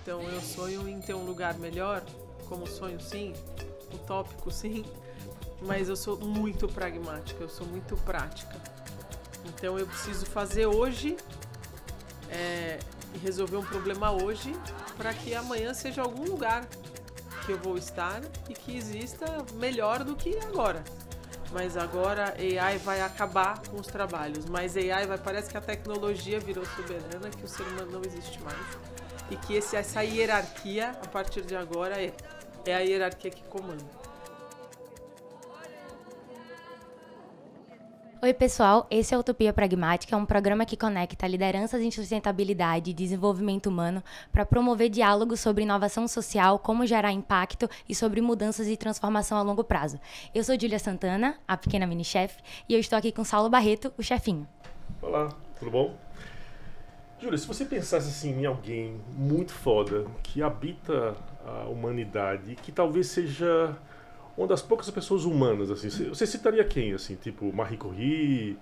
Então eu sonho em ter um lugar melhor, como sonho sim, utópico sim, mas eu sou muito pragmática, eu sou muito prática. Então eu preciso fazer hoje e resolver um problema hoje para que amanhã seja algum lugar que eu vou estar e que exista melhor do que agora. Mas agora AI vai acabar com os trabalhos, mas parece que a tecnologia virou soberana, que o ser humano não existe mais. E que essa hierarquia, a partir de agora, é a hierarquia que comanda. Oi pessoal, esse é Utopia Pragmática, um programa que conecta lideranças em sustentabilidade e desenvolvimento humano para promover diálogos sobre inovação social, como gerar impacto e sobre mudanças e transformação a longo prazo. Eu sou Júlia Santana, a pequena mini-chefe, e eu estou aqui com Saulo Barreto, o chefinho. Olá, tudo bom? Júlia, se você pensasse assim em alguém muito foda, que habita a humanidade, que talvez seja uma das poucas pessoas humanas, assim, você citaria quem, assim, tipo Marie Curie,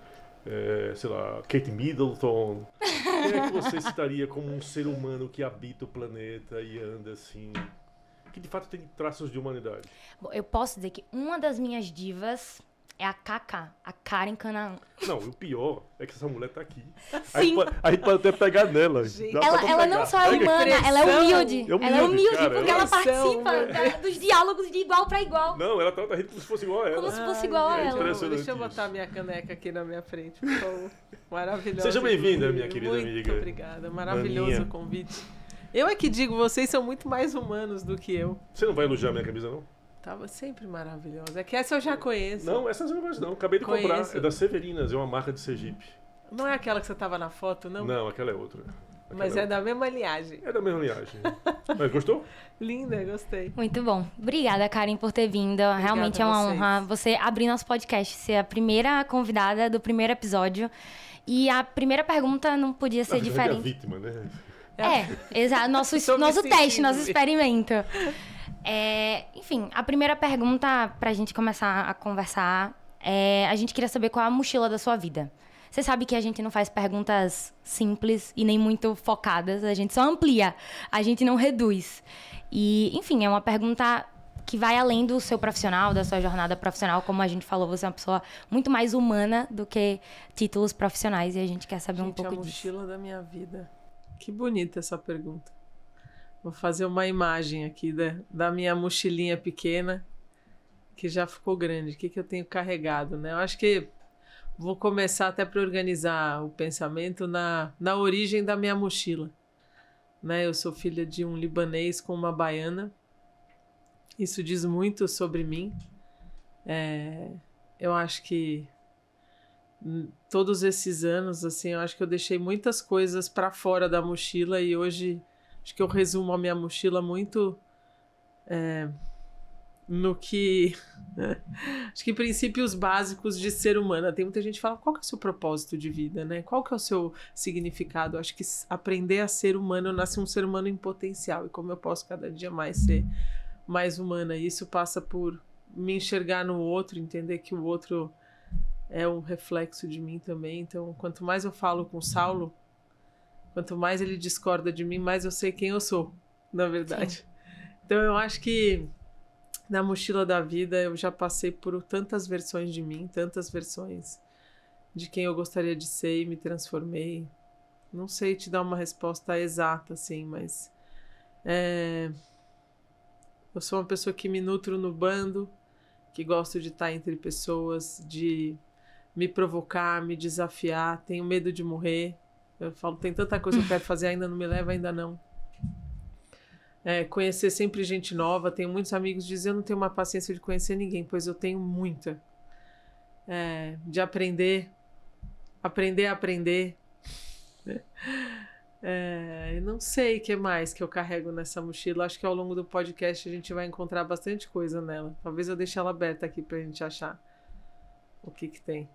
sei lá, Kate Middleton? Quem é que você citaria como um ser humano que habita o planeta e anda assim, que de fato tem traços de humanidade? Bom, eu posso dizer que uma das minhas divas é a Kaká, a Karen Canaan. Não, o pior é que essa mulher tá aqui. Sim. A gente pode até pegar nela. Ela não só é humana, ela é humilde. Ela é humilde, cara, porque ela participa dos diálogos de igual para igual. Não, ela trata a gente como se fosse igual a ela. Como se fosse igual a ela. Deixa eu botar minha caneca aqui na minha frente, por favor. Maravilhosa. Seja bem-vinda, minha querida amiga. Muito obrigada, maravilhoso o convite. Eu é que digo, vocês são muito mais humanos do que eu. Você não vai elogiar minha camisa, não? Tava sempre maravilhosa. É que essa eu já conheço. Não, essa eu não conheço, não. Acabei de comprar. É da Severinas, é uma marca de Sergipe. Não é aquela que você tava na foto, não? Não, aquela é outra. Mas é da mesma linhagem. É da mesma linhagem. Mas gostou? Linda, gostei. Muito bom. Obrigada, Karen, por ter vindo. Obrigada. Realmente é uma honra você abrir nosso podcast, ser a primeira convidada do primeiro episódio. E a primeira pergunta não podia ser diferente. É a vítima, né? Exato. Nosso teste, nosso experimento. Enfim, a primeira pergunta pra gente começar a conversar a gente queria saber qual é a mochila da sua vida. Você sabe que a gente não faz perguntas simples e nem muito focadas, a gente só amplia, a gente não reduz. E, enfim, é uma pergunta que vai além do seu profissional, da sua jornada profissional. Como a gente falou, você é uma pessoa muito mais humana do que títulos profissionais e a gente quer saber um pouco disso. A mochila da minha vida. Que bonita essa pergunta. Vou fazer uma imagem aqui da minha mochilinha pequena, que já ficou grande. O que eu tenho carregado, né? Eu acho que vou começar até para organizar o pensamento na origem da minha mochila. Né? Eu sou filha de um libanês com uma baiana. Isso diz muito sobre mim. Eu acho que todos esses anos, assim, eu acho que eu deixei muitas coisas para fora da mochila e hoje acho que eu resumo a minha mochila muito no que... acho que princípios básicos de ser humana. Tem muita gente que fala, qual que é o seu propósito de vida, né? Qual que é o seu significado? Acho que aprender a ser humano, eu nasci um ser humano em potencial e como eu posso cada dia mais ser mais humana. E isso passa por me enxergar no outro, entender que o outro é um reflexo de mim também. Então, quanto mais eu falo com o Saulo, quanto mais ele discorda de mim, mais eu sei quem eu sou, na verdade. Sim. Então, eu acho que na mochila da vida eu já passei por tantas versões de mim, tantas versões de quem eu gostaria de ser e me transformei. Não sei te dar uma resposta exata, assim, mas eu sou uma pessoa que me nutro no bando, que gosto de estar entre pessoas, de me provocar, me desafiar, tenho medo de morrer. Eu falo, tem tanta coisa que eu quero fazer, ainda não me leva, ainda não. Conhecer sempre gente nova. Tenho muitos amigos que dizem, eu não tenho uma paciência de conhecer ninguém, pois eu tenho muita. De aprender a aprender. Não sei o que mais que eu carrego nessa mochila. Acho que ao longo do podcast a gente vai encontrar bastante coisa nela. Talvez eu deixe ela aberta aqui pra gente achar o que tem.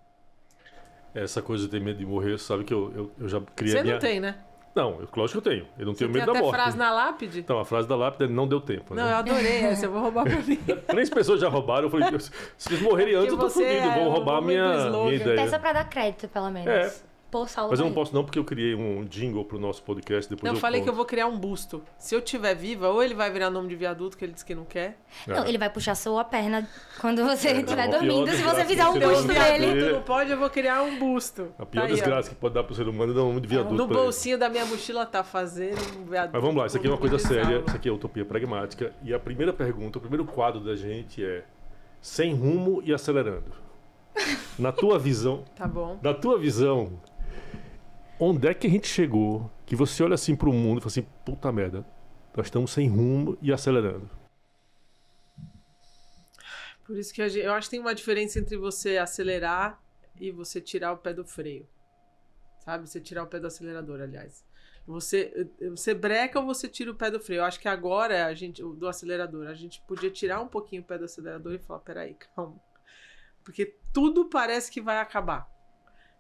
Essa coisa de ter medo de morrer, sabe que eu já criei. Você não tem, né? Não, lógico que eu tenho. Eu não tenho medo da morte. Tem até frase na lápide? Então, a frase da lápide é não deu tempo. Não, né? eu adorei essa, eu vou roubar pra mim. 3 pessoas já roubaram. Eu falei, se eles morrerem antes, eu tô fudido. Vão roubar a minha ideia. Peça pra dar crédito, pelo menos. Pô, Saulo. Mas eu não posso não, porque eu criei um jingle pro nosso podcast. Depois Eu falei conto. que eu vou criar um busto. Se eu tiver viva, ou ele vai virar nome de viaduto, que ele disse que não quer. Não, ele vai puxar sua perna quando você estiver não, dormindo. pior Se você desgraça fizer um que você busto não dele. vê. Viaduto não pode, eu vou criar um busto. A pior Tá aí, desgraça que pode dar pro ser humano é dar um nome de viaduto. no pra ele. bolsinho da minha mochila tá fazendo um viaduto. Mas vamos lá, isso aqui é uma coisa de séria, Saulo. isso aqui é utopia pragmática. E a primeira pergunta, o primeiro quadro da gente é sem rumo e acelerando. Na tua visão, Tá bom. onde é que a gente chegou que você olha assim pro mundo e fala assim, puta merda, nós estamos sem rumo e acelerando. Por isso que eu acho que tem uma diferença entre você acelerar e você tirar o pé do freio. Sabe? Você tirar o pé do acelerador, aliás. Você breca ou você tira o pé do freio. Eu acho que agora, do acelerador, a gente podia tirar um pouquinho o pé do acelerador e falar, peraí, calma. Porque tudo parece que vai acabar.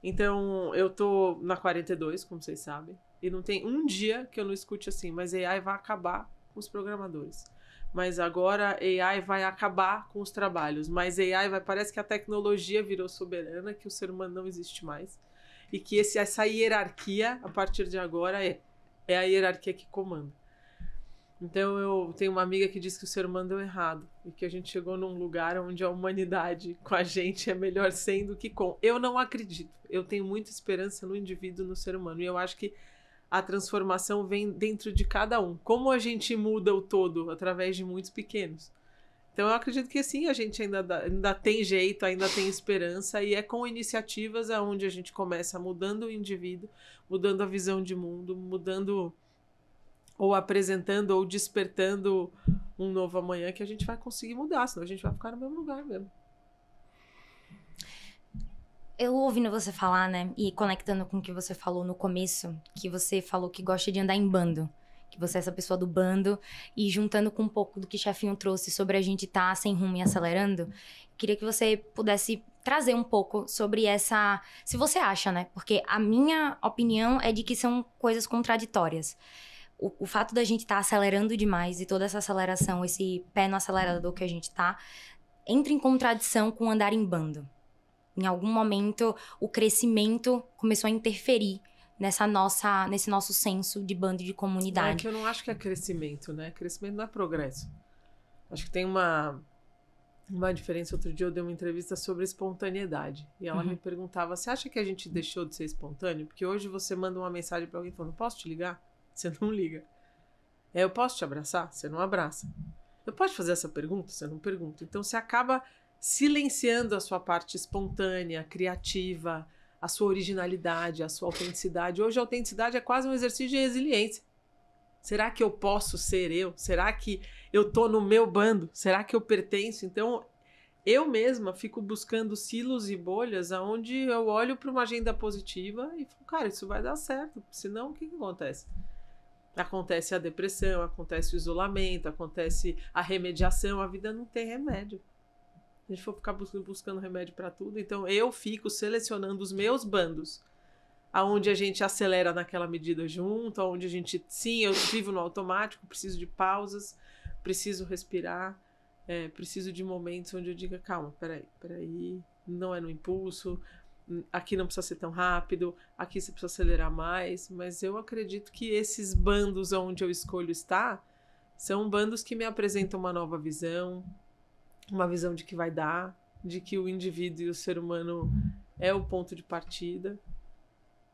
Então, eu tô na 42, como vocês sabem, e não tem um dia que eu não escute assim, mas AI vai acabar com os programadores. Mas agora AI vai acabar com os trabalhos. Mas parece que a tecnologia virou soberana, que o ser humano não existe mais. E que essa hierarquia, a partir de agora, é a hierarquia que comanda. Então eu tenho uma amiga que diz que o ser humano deu errado e que a gente chegou num lugar onde a humanidade com a gente é melhor sem do que com. Eu não acredito. Eu tenho muita esperança no indivíduo, no ser humano. E eu acho que a transformação vem dentro de cada um. Como a gente muda o todo através de muitos pequenos. Então eu acredito que sim, a gente ainda tem jeito, ainda tem esperança, e é com iniciativas aonde a gente começa mudando o indivíduo, mudando a visão de mundo, mudando ou apresentando ou despertando um novo amanhã que a gente vai conseguir mudar, senão a gente vai ficar no mesmo lugar mesmo. Eu ouvindo você falar, né, e conectando com o que você falou no começo, que você falou que gosta de andar em bando, que você é essa pessoa do bando, e juntando com um pouco do que o Chefinho trouxe sobre a gente estar sem rumo e acelerando, queria que você pudesse trazer um pouco sobre essa... Se você acha, né, porque a minha opinião é de que são coisas contraditórias. O fato da gente estar acelerando demais e toda essa aceleração, esse pé no acelerador que a gente tá, entra em contradição com andar em bando. Em algum momento, o crescimento começou a interferir nesse nosso senso de bando e de comunidade. É que eu não acho que é crescimento, né? Crescimento não é progresso. Acho que tem uma diferença. Outro dia eu dei uma entrevista sobre espontaneidade. E ela me perguntava, você acha que a gente deixou de ser espontâneo? Porque hoje você manda uma mensagem pra alguém falando, posso te ligar? Você não liga. Eu posso te abraçar? Você não abraça. Eu posso fazer essa pergunta? Você não pergunta. Então você acaba silenciando a sua parte espontânea, criativa, a sua originalidade, a sua autenticidade. Hoje a autenticidade é quase um exercício de resiliência. Será que eu posso ser eu? Será que eu tô no meu bando? Será que eu pertenço? Então, eu mesma fico buscando silos e bolhas onde eu olho para uma agenda positiva e falo, cara, isso vai dar certo. Senão, o que acontece? Acontece a depressão, acontece o isolamento, acontece a remediação. A vida não tem remédio. A gente for ficar buscando remédio para tudo. Então, eu fico selecionando os meus bandos. Aonde a gente acelera naquela medida junto, aonde a gente... Sim, eu vivo no automático, preciso de pausas, preciso respirar, preciso de momentos onde eu diga, calma, peraí, não é no impulso, aqui não precisa ser tão rápido, aqui você precisa acelerar mais, mas eu acredito que esses bandos onde eu escolho estar são bandos que me apresentam uma nova visão, uma visão de que vai dar, de que o indivíduo e o ser humano é o ponto de partida,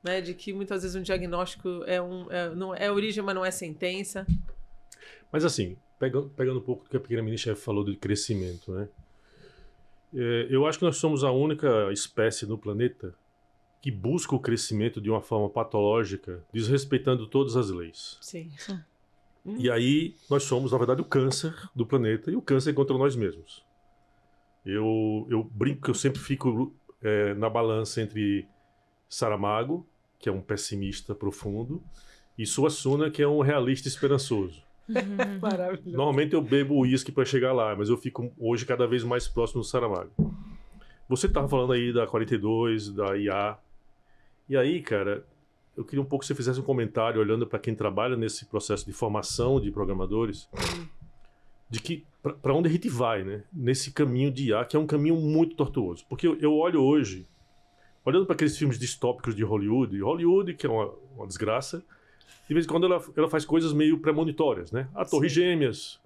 né? De que muitas vezes um diagnóstico não é origem, mas não é sentença. Mas assim, pegando um pouco do que a pequena ministra falou de crescimento, né? Eu acho que nós somos a única espécie no planeta que busca o crescimento de uma forma patológica, desrespeitando todas as leis. Sim. E aí nós somos, na verdade, o câncer do planeta, e o câncer contra nós mesmos. Eu brinco que eu sempre fico na balança entre Saramago, que é um pessimista profundo, e Suassuna, que é um realista esperançoso. Maravilhoso. Normalmente eu bebo uísque para chegar lá, mas eu fico hoje cada vez mais próximo do Saramago. Você estava falando aí da 42, da IA. E aí, cara, eu queria um pouco que você fizesse um comentário olhando para quem trabalha nesse processo de formação de programadores, de que para onde a gente vai, né? Nesse caminho de IA, que é um caminho muito tortuoso. Porque eu olho hoje olhando para aqueles filmes distópicos de Hollywood, que é uma desgraça, de vez em quando ela faz coisas meio premonitórias, né? A Torre Gêmeas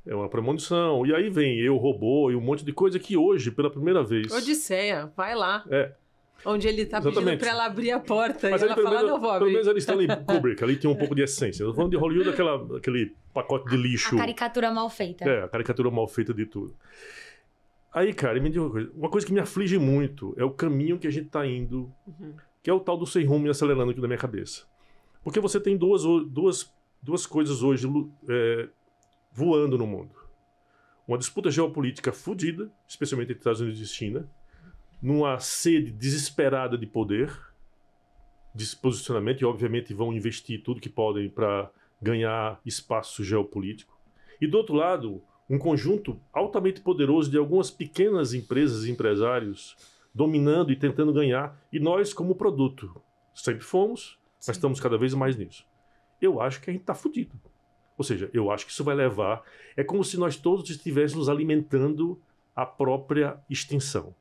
é uma premonição, e aí vem Eu, Robô e um monte de coisa que hoje, pela primeira vez... Odisseia, vai lá. É. Onde ele tá pedindo pra ela abrir a porta Mas e ela fala, não vou abrir. Pelo menos ali Stanley Kubrick, ali tinha um pouco de essência. Eu tô falando de Hollywood, aquele pacote de lixo. A caricatura mal feita. A caricatura mal feita de tudo. Aí, cara, me diz uma coisa que me aflige muito é o caminho que a gente tá indo, que é o tal do sem rumo e acelerando aqui na minha cabeça. Porque você tem duas coisas hoje voando no mundo. Uma disputa geopolítica fodida, especialmente entre Estados Unidos e China, numa sede desesperada de poder, de posicionamento, e obviamente vão investir tudo que podem para ganhar espaço geopolítico. E do outro lado, um conjunto altamente poderoso de algumas pequenas empresas e empresários dominando e tentando ganhar, e nós como produto. Sempre fomos, mas estamos cada vez mais nisso. Eu acho que a gente está fudido. Ou seja, eu acho que isso vai levar... É como se nós todos estivéssemos alimentando a própria extinção.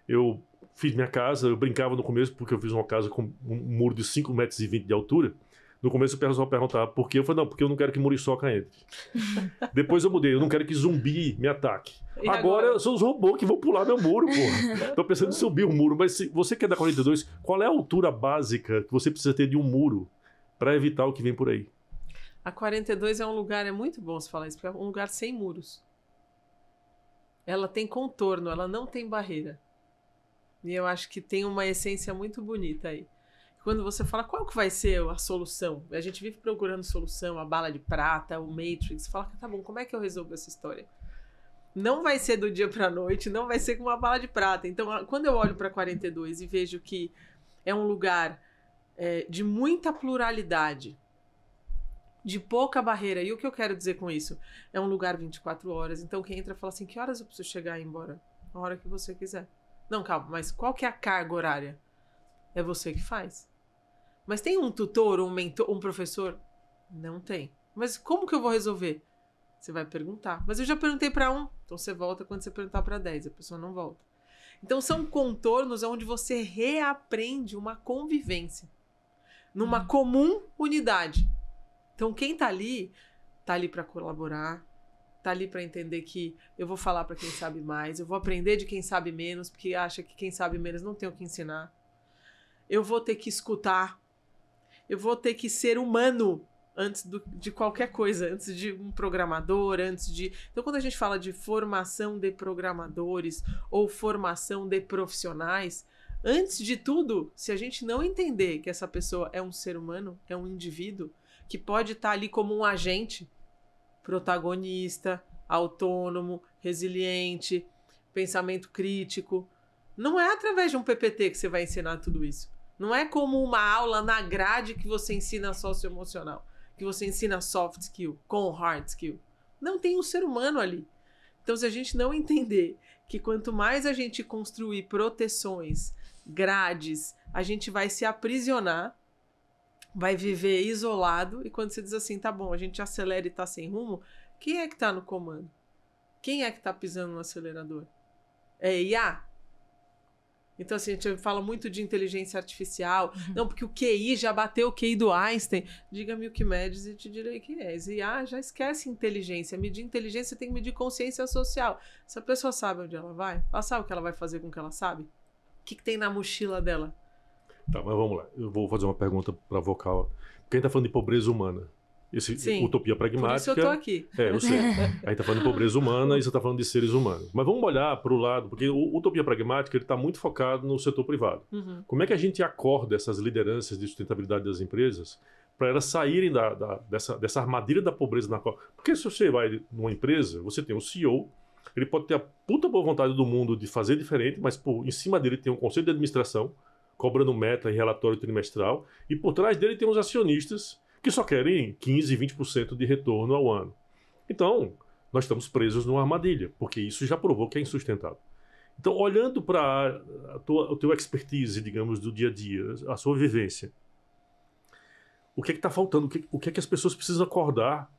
Eu fiz minha casa, eu brincava no começo, porque eu fiz uma casa com um muro de 5,20 metros de altura. No começo o pessoal perguntava por quê. Eu falei, não, porque eu não quero que muriçoca entre. Depois eu mudei, eu não quero que zumbi me ataque. Agora são os robôs que vão pular meu muro, porra. Tô pensando em subir o muro, mas se você quer dar 42, qual é a altura básica que você precisa ter de um muro para evitar o que vem por aí? A 42 é um lugar, é muito bom você falar isso, porque é um lugar sem muros. Ela tem contorno, ela não tem barreira. E eu acho que tem uma essência muito bonita aí. Quando você fala qual que vai ser a solução, a gente vive procurando solução, a bala de prata, o Matrix, você fala, tá bom, como é que eu resolvo essa história? Não vai ser do dia pra noite, não vai ser com uma bala de prata. Então, quando eu olho para 42 e vejo que é um lugar de muita pluralidade, de pouca barreira, e o que eu quero dizer com isso? É um lugar 24 horas, então quem entra fala assim, que horas eu preciso chegar e ir embora? A hora que você quiser. Não, calma, mas qual que é a carga horária? É você que faz. Mas tem um tutor, um mentor, um professor? Não tem. Mas como que eu vou resolver? Você vai perguntar. Mas eu já perguntei para um, então você volta quando você perguntar para 10, a pessoa não volta. Então são contornos onde você reaprende uma convivência numa comum unidade. Então quem tá ali para colaborar, tá ali para entender que eu vou falar para quem sabe mais, eu vou aprender de quem sabe menos, porque acha que quem sabe menos não tem o que ensinar. Eu vou ter que escutar, eu vou ter que ser humano antes de qualquer coisa, antes de um programador, antes de... Então, quando a gente fala de formação de programadores ou formação de profissionais, antes de tudo, se a gente não entender que essa pessoa é um ser humano, é um indivíduo, que pode estar ali como um agente, protagonista, autônomo, resiliente, pensamento crítico, não é através de um PPT que você vai ensinar tudo isso. Não é como uma aula na grade que você ensina socioemocional, que você ensina soft skill com hard skill. Não, tem um ser humano ali. Então, se a gente não entender que quanto mais a gente construir proteções, grades, a gente vai se aprisionar, vai viver isolado, e quando você diz assim, tá bom, a gente acelera e tá sem rumo, quem é que tá no comando? Quem é que tá pisando no acelerador? É IA? Então, assim, a gente fala muito de inteligência artificial. Não, porque o QI já bateu o QI do Einstein. Diga-me o que medes e te direi que é. IA já esquece inteligência. Medir inteligência, você tem que medir consciência social. Se a pessoa sabe onde ela sabe o que ela vai fazer com o que ela sabe? O que tem na mochila dela? Tá, mas vamos lá. Eu vou fazer uma pergunta para vocal. Porque a gente tá falando de pobreza humana. Sim, utopia pragmática. Por isso eu tô aqui. Eu sei. A gente tá falando de pobreza humana e você tá falando de seres humanos. Mas vamos olhar para o lado, porque o utopia pragmática ele tá muito focado no setor privado. Como é que a gente acorda essas lideranças de sustentabilidade das empresas para elas saírem dessa armadilha da pobreza na qual... Porque se você vai numa empresa, você tem um CEO, ele pode ter a puta boa vontade do mundo de fazer diferente, mas em cima dele tem um conselho de administração, cobrando meta e relatório trimestral, e por trás dele tem os acionistas que só querem 15%, 20% de retorno ao ano. Então, nós estamos presos numa armadilha, porque isso já provou que é insustentável. Então, olhando para o teu expertise, digamos, do dia a dia, a sua vivência, o que é que está faltando? O que é que as pessoas precisam acordar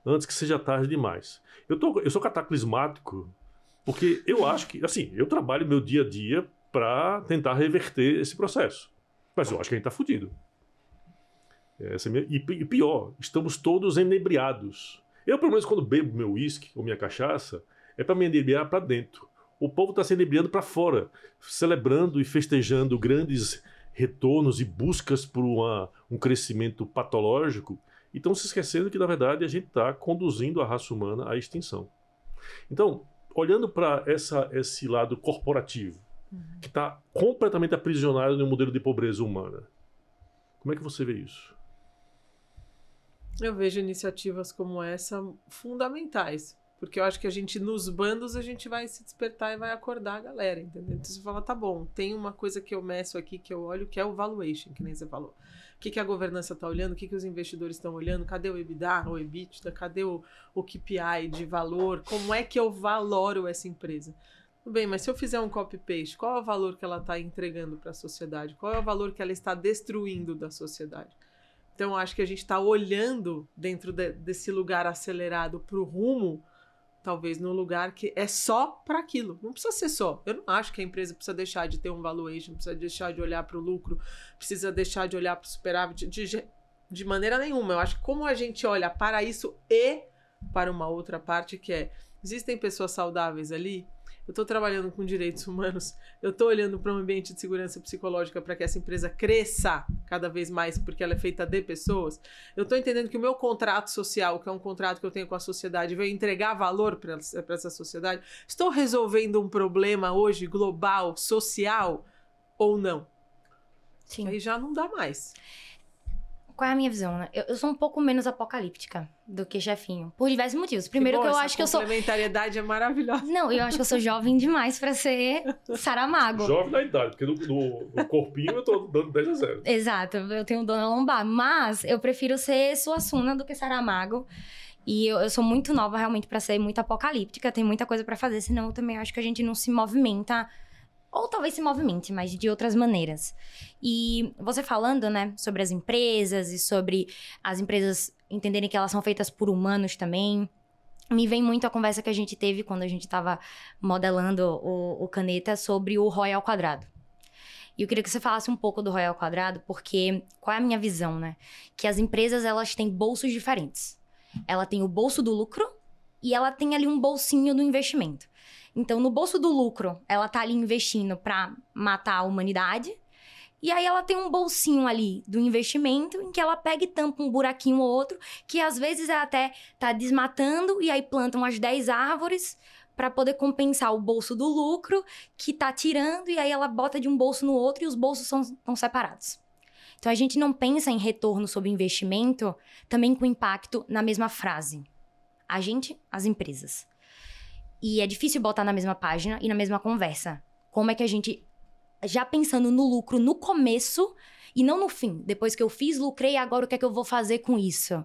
antes que seja tarde demais? Eu sou cataclismático, porque eu acho que, assim, eu trabalho meu dia a dia para tentar reverter esse processo. Mas eu acho que a gente está fudido. E pior, estamos todos enebriados. Eu, pelo menos, quando bebo meu uísque ou minha cachaça, é para me enebriar para dentro. O povo está se enebriando para fora, celebrando e festejando grandes retornos e buscas por um crescimento patológico, e estão se esquecendo que, na verdade, a gente está conduzindo a raça humana à extinção. Então, olhando para esse lado corporativo, que está completamente aprisionado no modelo de pobreza humana, como é que você vê isso? Eu vejo iniciativas como essa fundamentais, porque eu acho que nos bandos, a gente vai se despertar e vai acordar a galera, entendeu? Então você fala, tá bom, tem uma coisa que eu meço aqui, que eu olho, que é o valuation, que nem você falou. O que a governança está olhando, o que os investidores estão olhando, cadê o EBITDA, o EBITDA, cadê o KPI de valor, como é que eu valoro essa empresa? Tudo bem, mas se eu fizer um copy-paste, qual é o valor que ela está entregando para a sociedade? Qual é o valor que ela está destruindo da sociedade? Então, acho que a gente está olhando dentro desse lugar acelerado para o rumo, talvez num lugar que é só para aquilo. Não precisa ser só. Eu não acho que a empresa precisa deixar de ter um valuation, precisa deixar de olhar para o lucro, precisa deixar de olhar para o superávit, de maneira nenhuma. Eu acho que como a gente olha para isso e para uma outra parte, que é, existem pessoas saudáveis ali. Eu estou trabalhando com direitos humanos, eu estou olhando para um ambiente de segurança psicológica para que essa empresa cresça cada vez mais, porque ela é feita de pessoas. Eu estou entendendo que o meu contrato social, que é um contrato que eu tenho com a sociedade, vai entregar valor para essa sociedade. Estou resolvendo um problema hoje global, social, ou não? Sim. Aí já não dá mais. Qual é a minha visão, né? Eu sou um pouco menos apocalíptica do que chefinho. Por diversos motivos. Primeiro que eu acho que eu sou... A complementariedade é maravilhosa. Não, eu acho que eu sou jovem demais pra ser Saramago. Jovem na idade, porque no corpinho eu tô dando 10-0. Exato, eu tenho dona lombar. Mas eu prefiro ser Suassuna do que Saramago. E eu sou muito nova realmente pra ser muito apocalíptica. Tem muita coisa pra fazer, senão eu também acho que a gente não se movimenta... Ou talvez se movimente, mas de outras maneiras. E você falando, né, sobre as empresas e sobre as empresas entenderem que elas são feitas por humanos também, me vem muito a conversa que a gente teve quando a gente estava modelando o Caneta sobre o ROI ao quadrado. E eu queria que você falasse um pouco do ROI ao quadrado, porque qual é a minha visão, né? Que as empresas, elas têm bolsos diferentes. Ela tem o bolso do lucro e ela tem ali um bolsinho do investimento. Então, no bolso do lucro, ela tá ali investindo para matar a humanidade. E aí, ela tem um bolsinho ali do investimento em que ela pega e tampa um buraquinho ou outro, que às vezes ela até tá desmatando e aí planta umas 10 árvores para poder compensar o bolso do lucro que tá tirando e aí ela bota de um bolso no outro e os bolsos estão separados. Então, a gente não pensa em retorno sobre investimento também com impacto na mesma frase. A gente, as empresas. E é difícil botar na mesma página e na mesma conversa. Como é que a gente, já pensando no lucro no começo e não no fim, depois que eu fiz, lucrei, agora o que é que eu vou fazer com isso?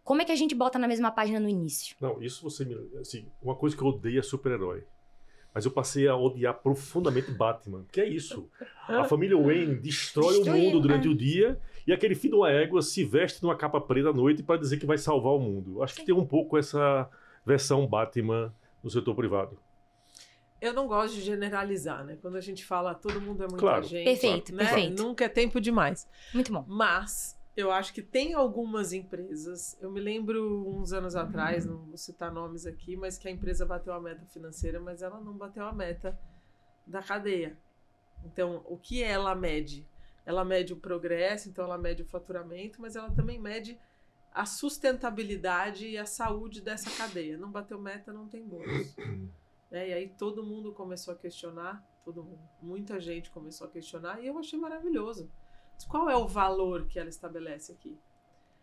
Como é que a gente bota na mesma página no início? Não, isso você me... Assim, uma coisa que eu odeio é super-herói. Mas eu passei a odiar profundamente Batman. Que é isso? A família Wayne destrói o mundo durante o dia e aquele filho de uma égua se veste numa capa preta à noite para dizer que vai salvar o mundo. Acho que tem um pouco essa versão Batman no setor privado. Eu não gosto de generalizar, né? Quando a gente fala todo mundo é muita claro, gente. Perfeito, né? perfeito. Nunca é tempo demais. Muito bom. Mas eu acho que tem algumas empresas, eu me lembro uns anos atrás, não vou citar nomes aqui, mas que a empresa bateu a meta financeira, mas ela não bateu a meta da cadeia. Então, o que ela mede? Ela mede o progresso, então ela mede o faturamento, mas ela também mede a sustentabilidade e a saúde dessa cadeia. Não bateu meta, não tem bônus. E aí todo mundo começou a questionar, muita gente começou a questionar, e eu achei maravilhoso. Qual é o valor que ela estabelece aqui?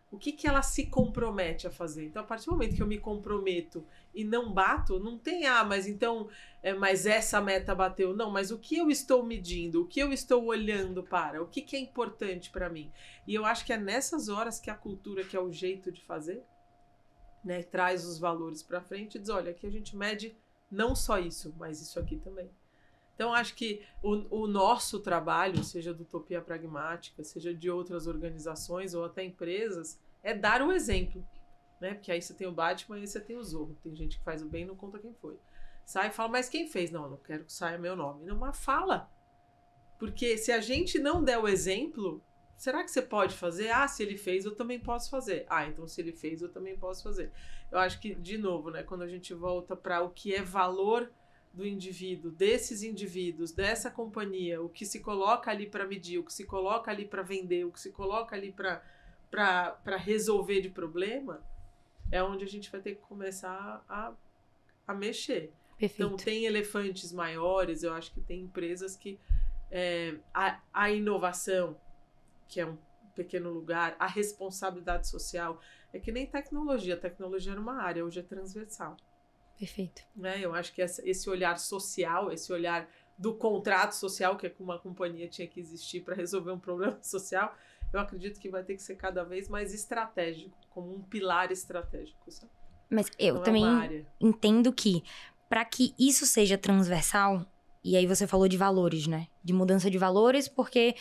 O que ela se compromete a fazer? Então, a partir do momento que eu me comprometo e não bato, não tem, mas então, mas essa meta bateu. Não, mas o que eu estou medindo? O que eu estou olhando para? O que é importante para mim? E eu acho que é nessas horas que a cultura, que é o jeito de fazer, né, traz os valores para frente e diz, olha, aqui a gente mede não só isso, mas isso aqui também. Então, acho que o nosso trabalho, seja do Utopia Pragmática, seja de outras organizações ou até empresas, é dar o exemplo, né? Porque aí você tem o Batman e você tem o Zorro. Tem gente que faz o bem e não conta quem foi. Sai e fala, mas quem fez? Não, não quero que saia meu nome. Não, mas fala. Porque se a gente não der o exemplo, será que você pode fazer? Ah, se ele fez, eu também posso fazer. Ah, então se ele fez, eu também posso fazer. Eu acho que, de novo, né, quando a gente volta para o que é valor do indivíduo, desses indivíduos, dessa companhia, o que se coloca ali para medir, o que se coloca ali para vender, o que se coloca ali para resolver de problema, é onde a gente vai ter que começar a mexer. Perfeito. Então, tem elefantes maiores, eu acho que tem empresas que a inovação, que é um pequeno lugar, a responsabilidade social, é que nem tecnologia. A tecnologia era uma área, hoje é transversal. Perfeito. Né? Eu acho que esse olhar social, esse olhar do contrato social, que é que uma companhia tinha que existir para resolver um problema social, eu acredito que vai ter que ser cada vez mais estratégico, como um pilar estratégico. Sabe? Mas eu Não também entendo que, para que isso seja transversal, e aí você falou de valores, né? De mudança de valores, porque,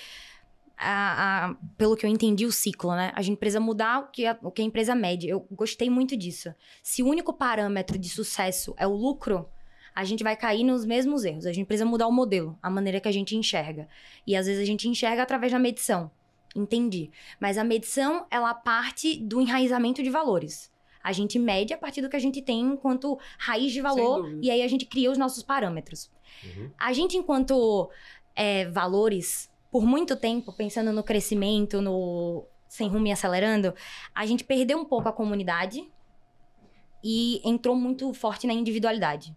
pelo que eu entendi o ciclo, né? A gente precisa mudar o que a empresa mede. Eu gostei muito disso. Se o único parâmetro de sucesso é o lucro, a gente vai cair nos mesmos erros. A gente precisa mudar o modelo, a maneira que a gente enxerga. E às vezes a gente enxerga através da medição. Entendi. Mas a medição, ela parte do enraizamento de valores. A gente mede a partir do que a gente tem enquanto raiz de valor, e aí a gente cria os nossos parâmetros. Uhum. A gente, enquanto valores, por muito tempo, pensando no crescimento, no sem rumo e acelerando, a gente perdeu um pouco a comunidade e entrou muito forte na individualidade.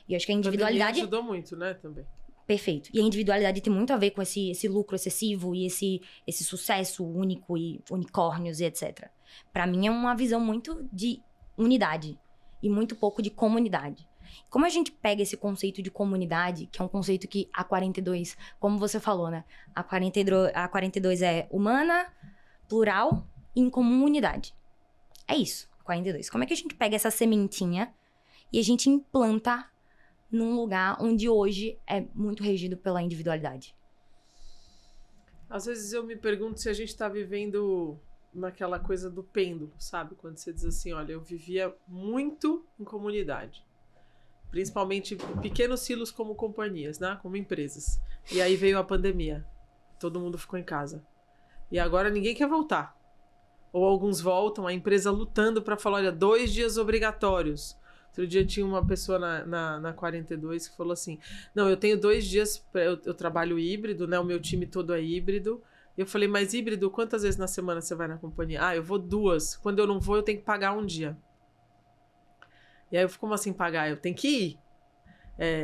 E eu acho que a individualidade ajudou muito, né, também. Perfeito. E a individualidade tem muito a ver com esse lucro excessivo e esse sucesso único e unicórnios e etc. Para mim é uma visão muito de unidade e muito pouco de comunidade. Como a gente pega esse conceito de comunidade, que é um conceito que a 42, como você falou, né? A 42 é humana, plural e em comum unidade. É isso, a 42. Como é que a gente pega essa sementinha e a gente implanta num lugar onde hoje é muito regido pela individualidade? Às vezes eu me pergunto se a gente está vivendo naquela coisa do pêndulo, sabe? Quando você diz assim, olha, eu vivia muito em comunidade. Principalmente pequenos silos como companhias, né? Como empresas. E aí veio a pandemia. Todo mundo ficou em casa. E agora ninguém quer voltar. Ou alguns voltam, a empresa lutando para falar, olha, 2 dias obrigatórios. Outro dia tinha uma pessoa na 42 que falou assim, não, eu tenho 2 dias, eu trabalho híbrido, né? O meu time todo é híbrido. Eu falei, mas híbrido, quantas vezes na semana você vai na companhia? Ah, eu vou 2. Quando eu não vou, eu tenho que pagar 1 dia. E aí eu fico, como assim pagar? Eu tenho que ir.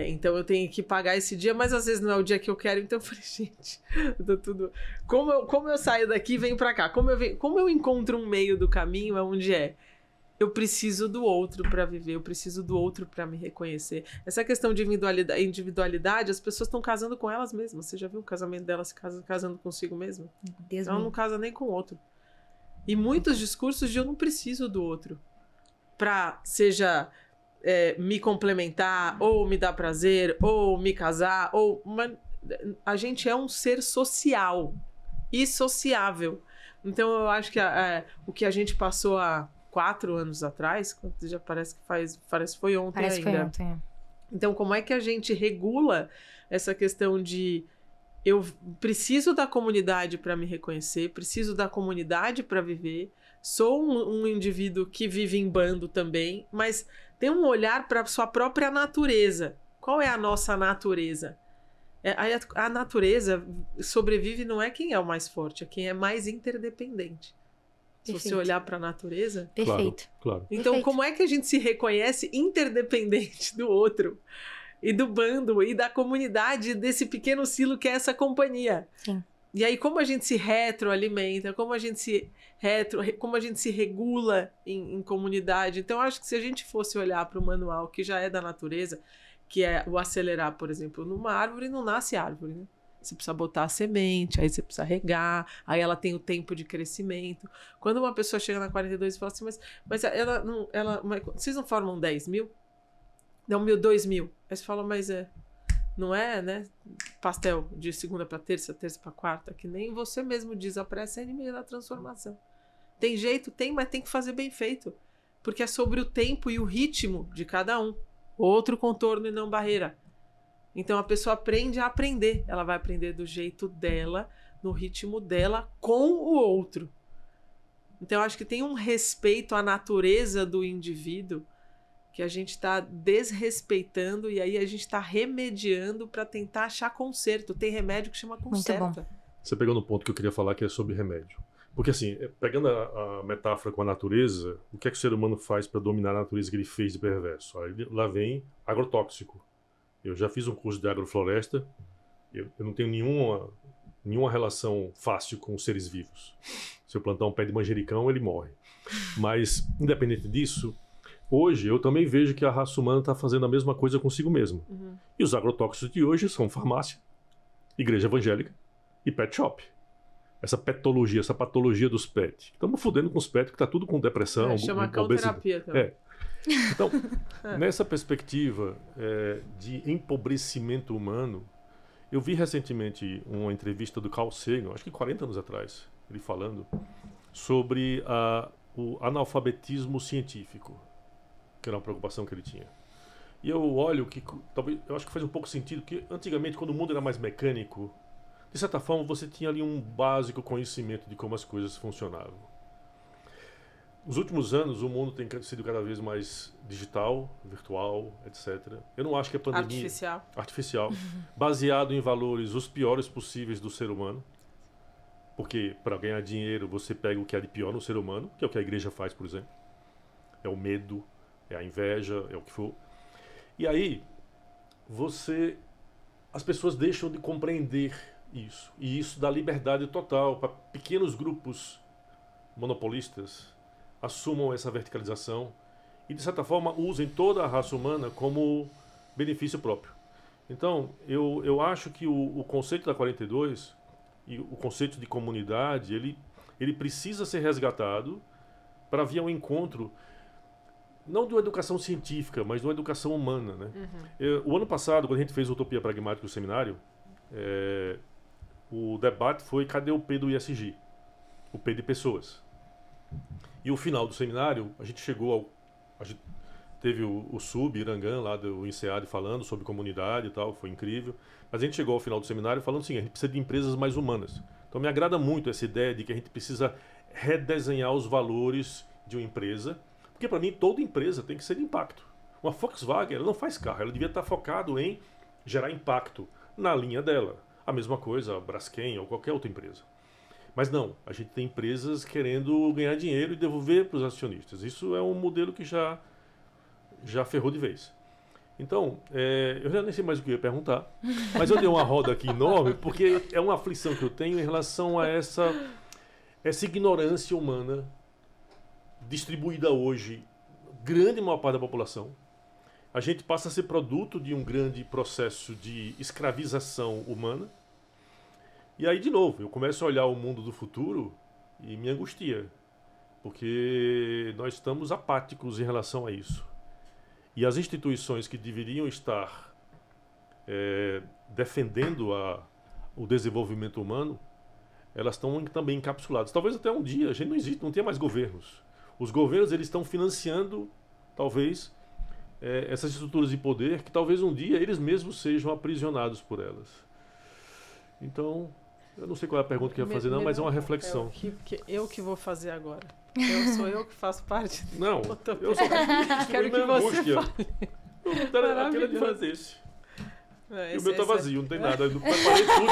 Então eu tenho que pagar esse dia, mas às vezes não é o dia que eu quero. Então eu falei, gente, tudo... Como eu saio daqui e venho pra cá? Como eu encontro um meio do caminho onde eu preciso do outro para viver, eu preciso do outro para me reconhecer. Essa questão de individualidade, as pessoas estão casando com elas mesmas. Você já viu o casamento delas casando consigo mesma? Ela não casa nem com o outro. E muitos discursos de eu não preciso do outro para, seja me complementar, ou me dar prazer, ou me casar, a gente é um ser social e sociável. Então eu acho que o que a gente passou há 4 anos atrás, já parece que foi ontem ainda. Foi ontem. Então, como é que a gente regula essa questão de eu preciso da comunidade para me reconhecer, preciso da comunidade para viver, sou um indivíduo que vive em bando também, mas tem um olhar para sua própria natureza. Qual é a nossa natureza? A natureza sobrevive não é quem é o mais forte, é quem é mais interdependente. Perfeito. Se você olhar para a natureza... Perfeito. Claro. Então, Perfeito. Como é que a gente se reconhece interdependente do outro? E do bando, e da comunidade, desse pequeno silo que é essa companhia? Sim. E aí, como a gente se retroalimenta, como a gente se regula em comunidade. Então, eu acho que se a gente fosse olhar para o manual, que já é da natureza, que é o acelerar, por exemplo, numa árvore, não nasce árvore, né? Você precisa botar a semente, aí você precisa regar, aí ela tem o tempo de crescimento. Quando uma pessoa chega na 42 e fala assim, mas vocês não formam 10 mil? Não, 2 mil. Aí você fala, mas não é, né? Pastel de segunda para terça para quarta, que nem você mesmo diz, a pressa é inimiga da transformação. Tem jeito? Tem, mas tem que fazer bem feito. Porque é sobre o tempo e o ritmo de cada um. Outro contorno e não barreira. Então a pessoa aprende a aprender. Ela vai aprender do jeito dela, no ritmo dela, com o outro. Então eu acho que tem um respeito à natureza do indivíduo que a gente está desrespeitando e aí a gente está remediando para tentar achar conserto. Tem remédio que chama conserto. Você pegou no ponto que eu queria falar, que é sobre remédio. Porque assim, pegando a metáfora com a natureza, o que é que o ser humano faz para dominar a natureza que ele fez de perverso? Aí lá vem agrotóxico. Eu já fiz um curso de agrofloresta, eu não tenho nenhuma relação fácil com os seres vivos. Se eu plantar um pé de manjericão, ele morre. Mas, independente disso, hoje eu também vejo que a raça humana está fazendo a mesma coisa consigo mesma. E os agrotóxicos de hoje são farmácia, igreja evangélica e pet shop. Essa petologia, essa patologia dos pets. Estamos fudendo com os pets, que está tudo com depressão, chama cão-terapia também. Então, nessa perspectiva de empobrecimento humano, eu vi recentemente uma entrevista do Carl Sagan, acho que 40 anos atrás, ele falando sobre o analfabetismo científico, que era uma preocupação que ele tinha. E eu olho que, talvez, eu acho que faz um pouco sentido, porque antigamente, quando o mundo era mais mecânico, de certa forma você tinha ali um básico conhecimento de como as coisas funcionavam. Nos últimos anos, o mundo tem sido cada vez mais digital, virtual, etc. Eu não acho que a pandemia... Artificial. Baseado em valores os piores possíveis do ser humano. Porque para ganhar dinheiro, você pega o que há de pior no ser humano, que é o que a igreja faz, por exemplo. É o medo, é a inveja, é o que for. E aí, as pessoas deixam de compreender isso. E isso dá liberdade total para pequenos grupos monopolistas assumam essa verticalização e, de certa forma, usem toda a raça humana como benefício próprio. Então, eu acho que o conceito da 42 e o conceito de comunidade, ele precisa ser resgatado para vir ao encontro, não de uma educação científica, mas de uma educação humana, né? O ano passado, quando a gente fez Utopia Pragmática no seminário, o debate foi: cadê o P do ISG? O P de pessoas. E o final do seminário, a gente teve o Sub, Irangan, lá do INSEAD, falando sobre comunidade e tal, foi incrível. Mas a gente chegou ao final do seminário falando assim: a gente precisa de empresas mais humanas. Então me agrada muito essa ideia de que a gente precisa redesenhar os valores de uma empresa, porque para mim toda empresa tem que ser de impacto. Uma Volkswagen, ela não faz carro, ela devia estar focado em gerar impacto na linha dela. A mesma coisa a Braskem ou qualquer outra empresa. Mas não, a gente tem empresas querendo ganhar dinheiro e devolver para os acionistas. Isso é um modelo que já ferrou de vez. Então, eu já nem sei mais o que eu ia perguntar, mas eu dei uma roda aqui enorme, porque é uma aflição que eu tenho em relação a essa ignorância humana distribuída hoje, grande maior parte da população. A gente passa a ser produto de um grande processo de escravização humana. E aí, de novo, eu começo a olhar o mundo do futuro e me angustia, porque nós estamos apáticos em relação a isso. E as instituições que deveriam estar defendendo o desenvolvimento humano, elas estão também encapsuladas. Talvez até um dia a gente não existe, não tenha mais governos. Os governos, eles estão financiando, talvez, essas estruturas de poder que talvez um dia eles mesmos sejam aprisionados por elas. Então, eu não sei qual é a pergunta que eu ia fazer, não, mas é uma reflexão. Eu que vou fazer agora. Sou eu que faço parte. Não, eu só quero que você fale. Eu quero de fazer esse. E o meu tá vazio, não tem nada. Eu preparei tudo.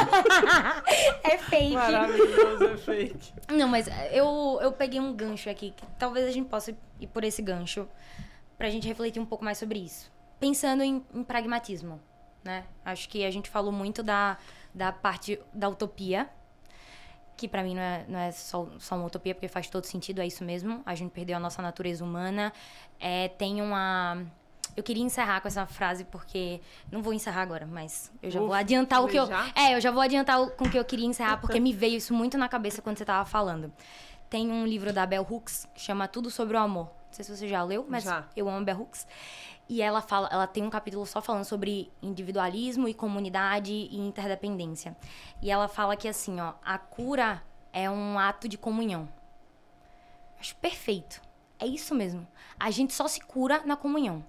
É fake. Maravilhoso, é fake. Não, mas eu peguei um gancho aqui, que talvez a gente possa ir por esse gancho, pra gente refletir um pouco mais sobre isso. Pensando em pragmatismo, né? Acho que a gente falou muito da parte da utopia, que pra mim não é só uma utopia, porque faz todo sentido, é isso mesmo. A gente perdeu a nossa natureza humana. Tem uma... Eu queria encerrar com essa frase, porque... Não vou encerrar agora, mas eu já vou adiantar o que eu... eu já vou adiantar com o que eu queria encerrar, porque me veio isso muito na cabeça quando você tava falando. Tem um livro da Bell Hooks, que chama Tudo Sobre o Amor. Não sei se você já leu, mas eu amo Bell Hooks. E ela tem um capítulo só falando sobre individualismo e comunidade e interdependência. E ela fala que, assim, a cura é um ato de comunhão. Acho perfeito. É isso mesmo. A gente só se cura na comunhão.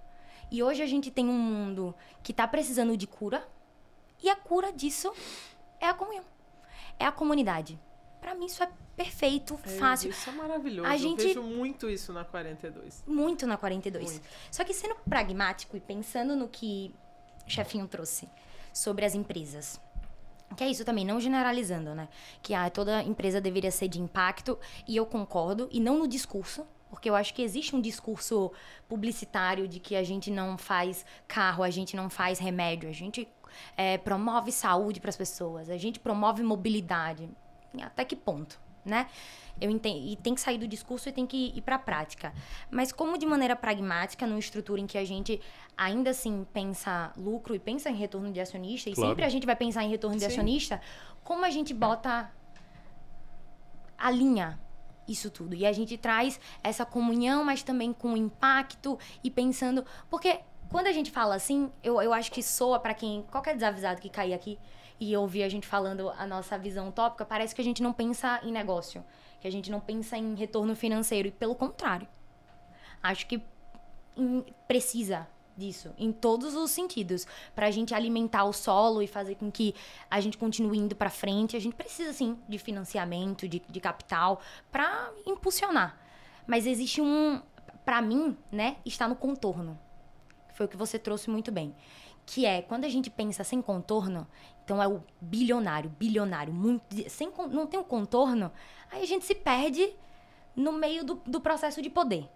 E hoje a gente tem um mundo que está precisando de cura, E a cura disso é a comunhão. É a comunidade. Pra mim isso é perfeito, fácil. Isso é maravilhoso. Eu vejo muito isso na 42. Muito na 42. Muito. Só que sendo pragmático e pensando no que o chefinho trouxe sobre as empresas. Que é isso também, não generalizando, né? Que toda empresa deveria ser de impacto, e eu concordo, e não no discurso, porque eu acho que existe um discurso publicitário de que a gente não faz carro, a gente não faz remédio, a gente promove saúde para as pessoas, a gente promove mobilidade. Até que ponto, né? Eu entendo, e tem que sair do discurso e tem que ir para a prática. Mas como de maneira pragmática, numa estrutura em que a gente ainda assim pensa lucro e pensa em retorno de acionista, e sempre a gente vai pensar em retorno de acionista, como a gente alinha isso tudo? E a gente traz essa comunhão, mas também com impacto e pensando... Porque quando a gente fala assim, eu acho que soa para qualquer desavisado que cair aqui e ouvir a gente falando a nossa visão utópica, parece que a gente não pensa em negócio, que a gente não pensa em retorno financeiro, e pelo contrário. Acho que precisa disso, em todos os sentidos. Para a gente alimentar o solo e fazer com que a gente continue indo para frente, a gente precisa, sim, de financiamento, de capital, para impulsionar. Mas existe para mim, né, está no contorno. Foi o que você trouxe muito bem. Que é, quando a gente pensa sem contorno, então é o bilionário, não tem um contorno, aí a gente se perde no meio do processo de poder.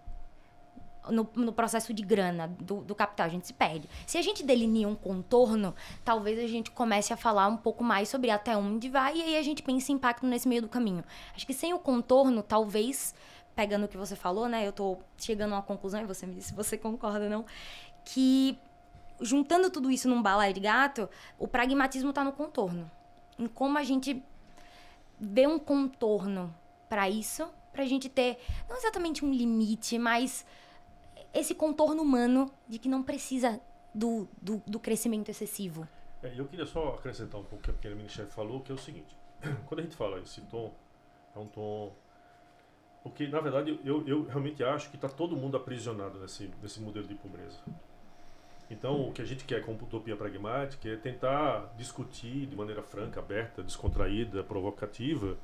No processo de grana, do capital, a gente se perde. Se a gente delinea um contorno, talvez a gente comece a falar um pouco mais sobre até onde vai, e aí a gente pensa em impacto nesse meio do caminho. Acho que sem o contorno, talvez, pegando o que você falou, né? Eu tô chegando a uma conclusão, e você me disse se você concorda ou não, que juntando tudo isso num balaio de gato, o pragmatismo tá no contorno. Em como a gente vê um contorno para isso, pra gente ter, não exatamente um limite, mas esse contorno humano de que não precisa do crescimento excessivo. Eu queria só acrescentar um pouco o que a mini-chefe falou, que é o seguinte. Quando a gente fala esse tom, é um tom... Porque, na verdade, eu realmente acho que está todo mundo aprisionado nesse modelo de pobreza. Então, o que a gente quer com utopia pragmática é tentar discutir de maneira franca, aberta, descontraída, provocativa,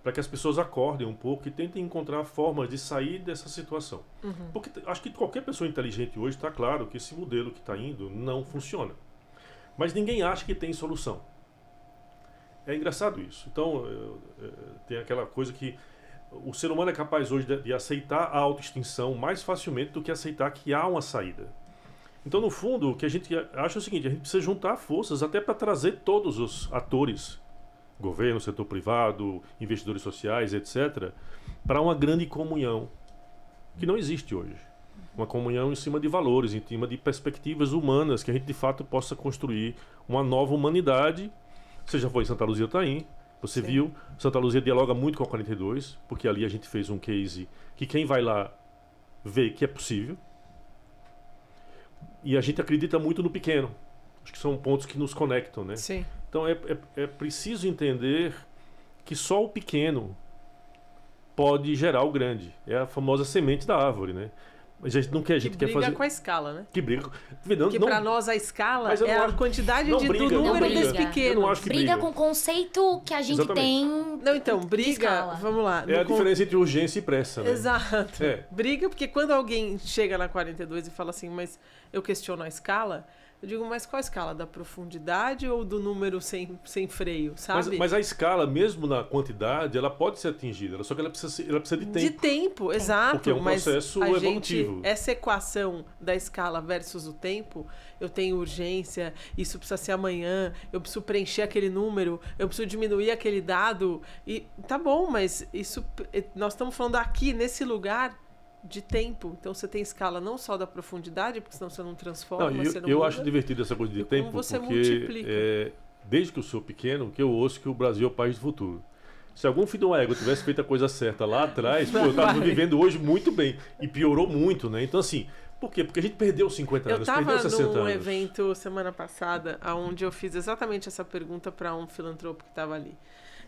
para que as pessoas acordem um pouco e tentem encontrar formas de sair dessa situação. Uhum. Porque acho que qualquer pessoa inteligente hoje está claro que esse modelo que está indo não funciona. Mas ninguém acha que tem solução. É engraçado isso. Então, tem aquela coisa que o ser humano é capaz hoje de aceitar a autoextinção mais facilmente do que aceitar que há uma saída. Então, no fundo, o que a gente acha é o seguinte: a gente precisa juntar forças até para trazer todos os atores, governo, setor privado, investidores sociais, etc., para uma grande comunhão que não existe hoje. Uma comunhão em cima de valores, em cima de perspectivas humanas, que a gente de fato possa construir uma nova humanidade. Você já foi em Santa Luzia Taim, você Sim. viu, Santa Luzia dialoga muito com a 42, porque ali a gente fez um case que quem vai lá vê que é possível. E a gente acredita muito no pequeno. Acho que são pontos que nos conectam, né? Sim. Então é preciso entender que só o pequeno pode gerar o grande. É a famosa semente da árvore, né? A gente não quer, a gente quer fazer... briga com a escala, né? Que briga. Porque para nós a escala é a quantidade do número desse pequeno. Eu não acho que briga com o conceito que a gente Exatamente. Tem. Não, então, briga, vamos lá. É a diferença entre urgência e pressa, né? Exato. Briga porque quando alguém chega na 42 e fala assim, mas eu questiono a escala, eu digo, mas qual a escala? Da profundidade ou do número sem freio, sabe? Mas a escala, mesmo na quantidade, ela pode ser atingida, só que ela precisa de tempo. De tempo, exato. Porque é um processo evolutivo. Essa equação da escala versus o tempo, eu tenho urgência, isso precisa ser amanhã, eu preciso preencher aquele número, eu preciso diminuir aquele dado. E tá bom, mas isso nós estamos falando aqui, nesse lugar, de tempo. Então você tem escala não só da profundidade, porque senão você não transforma, você não eu muda, acho divertido essa coisa de tempo, você porque multiplica. Desde que eu sou pequeno, que eu ouço que o Brasil é o país do futuro. Se algum filho de uma égua tivesse feito a coisa certa lá atrás, eu estava vivendo hoje muito bem. E piorou muito, né? Então, assim, por quê? Porque a gente perdeu 50 anos, perdeu 60 anos. Eu estava num evento semana passada, onde eu fiz exatamente essa pergunta para um filantropo que estava ali.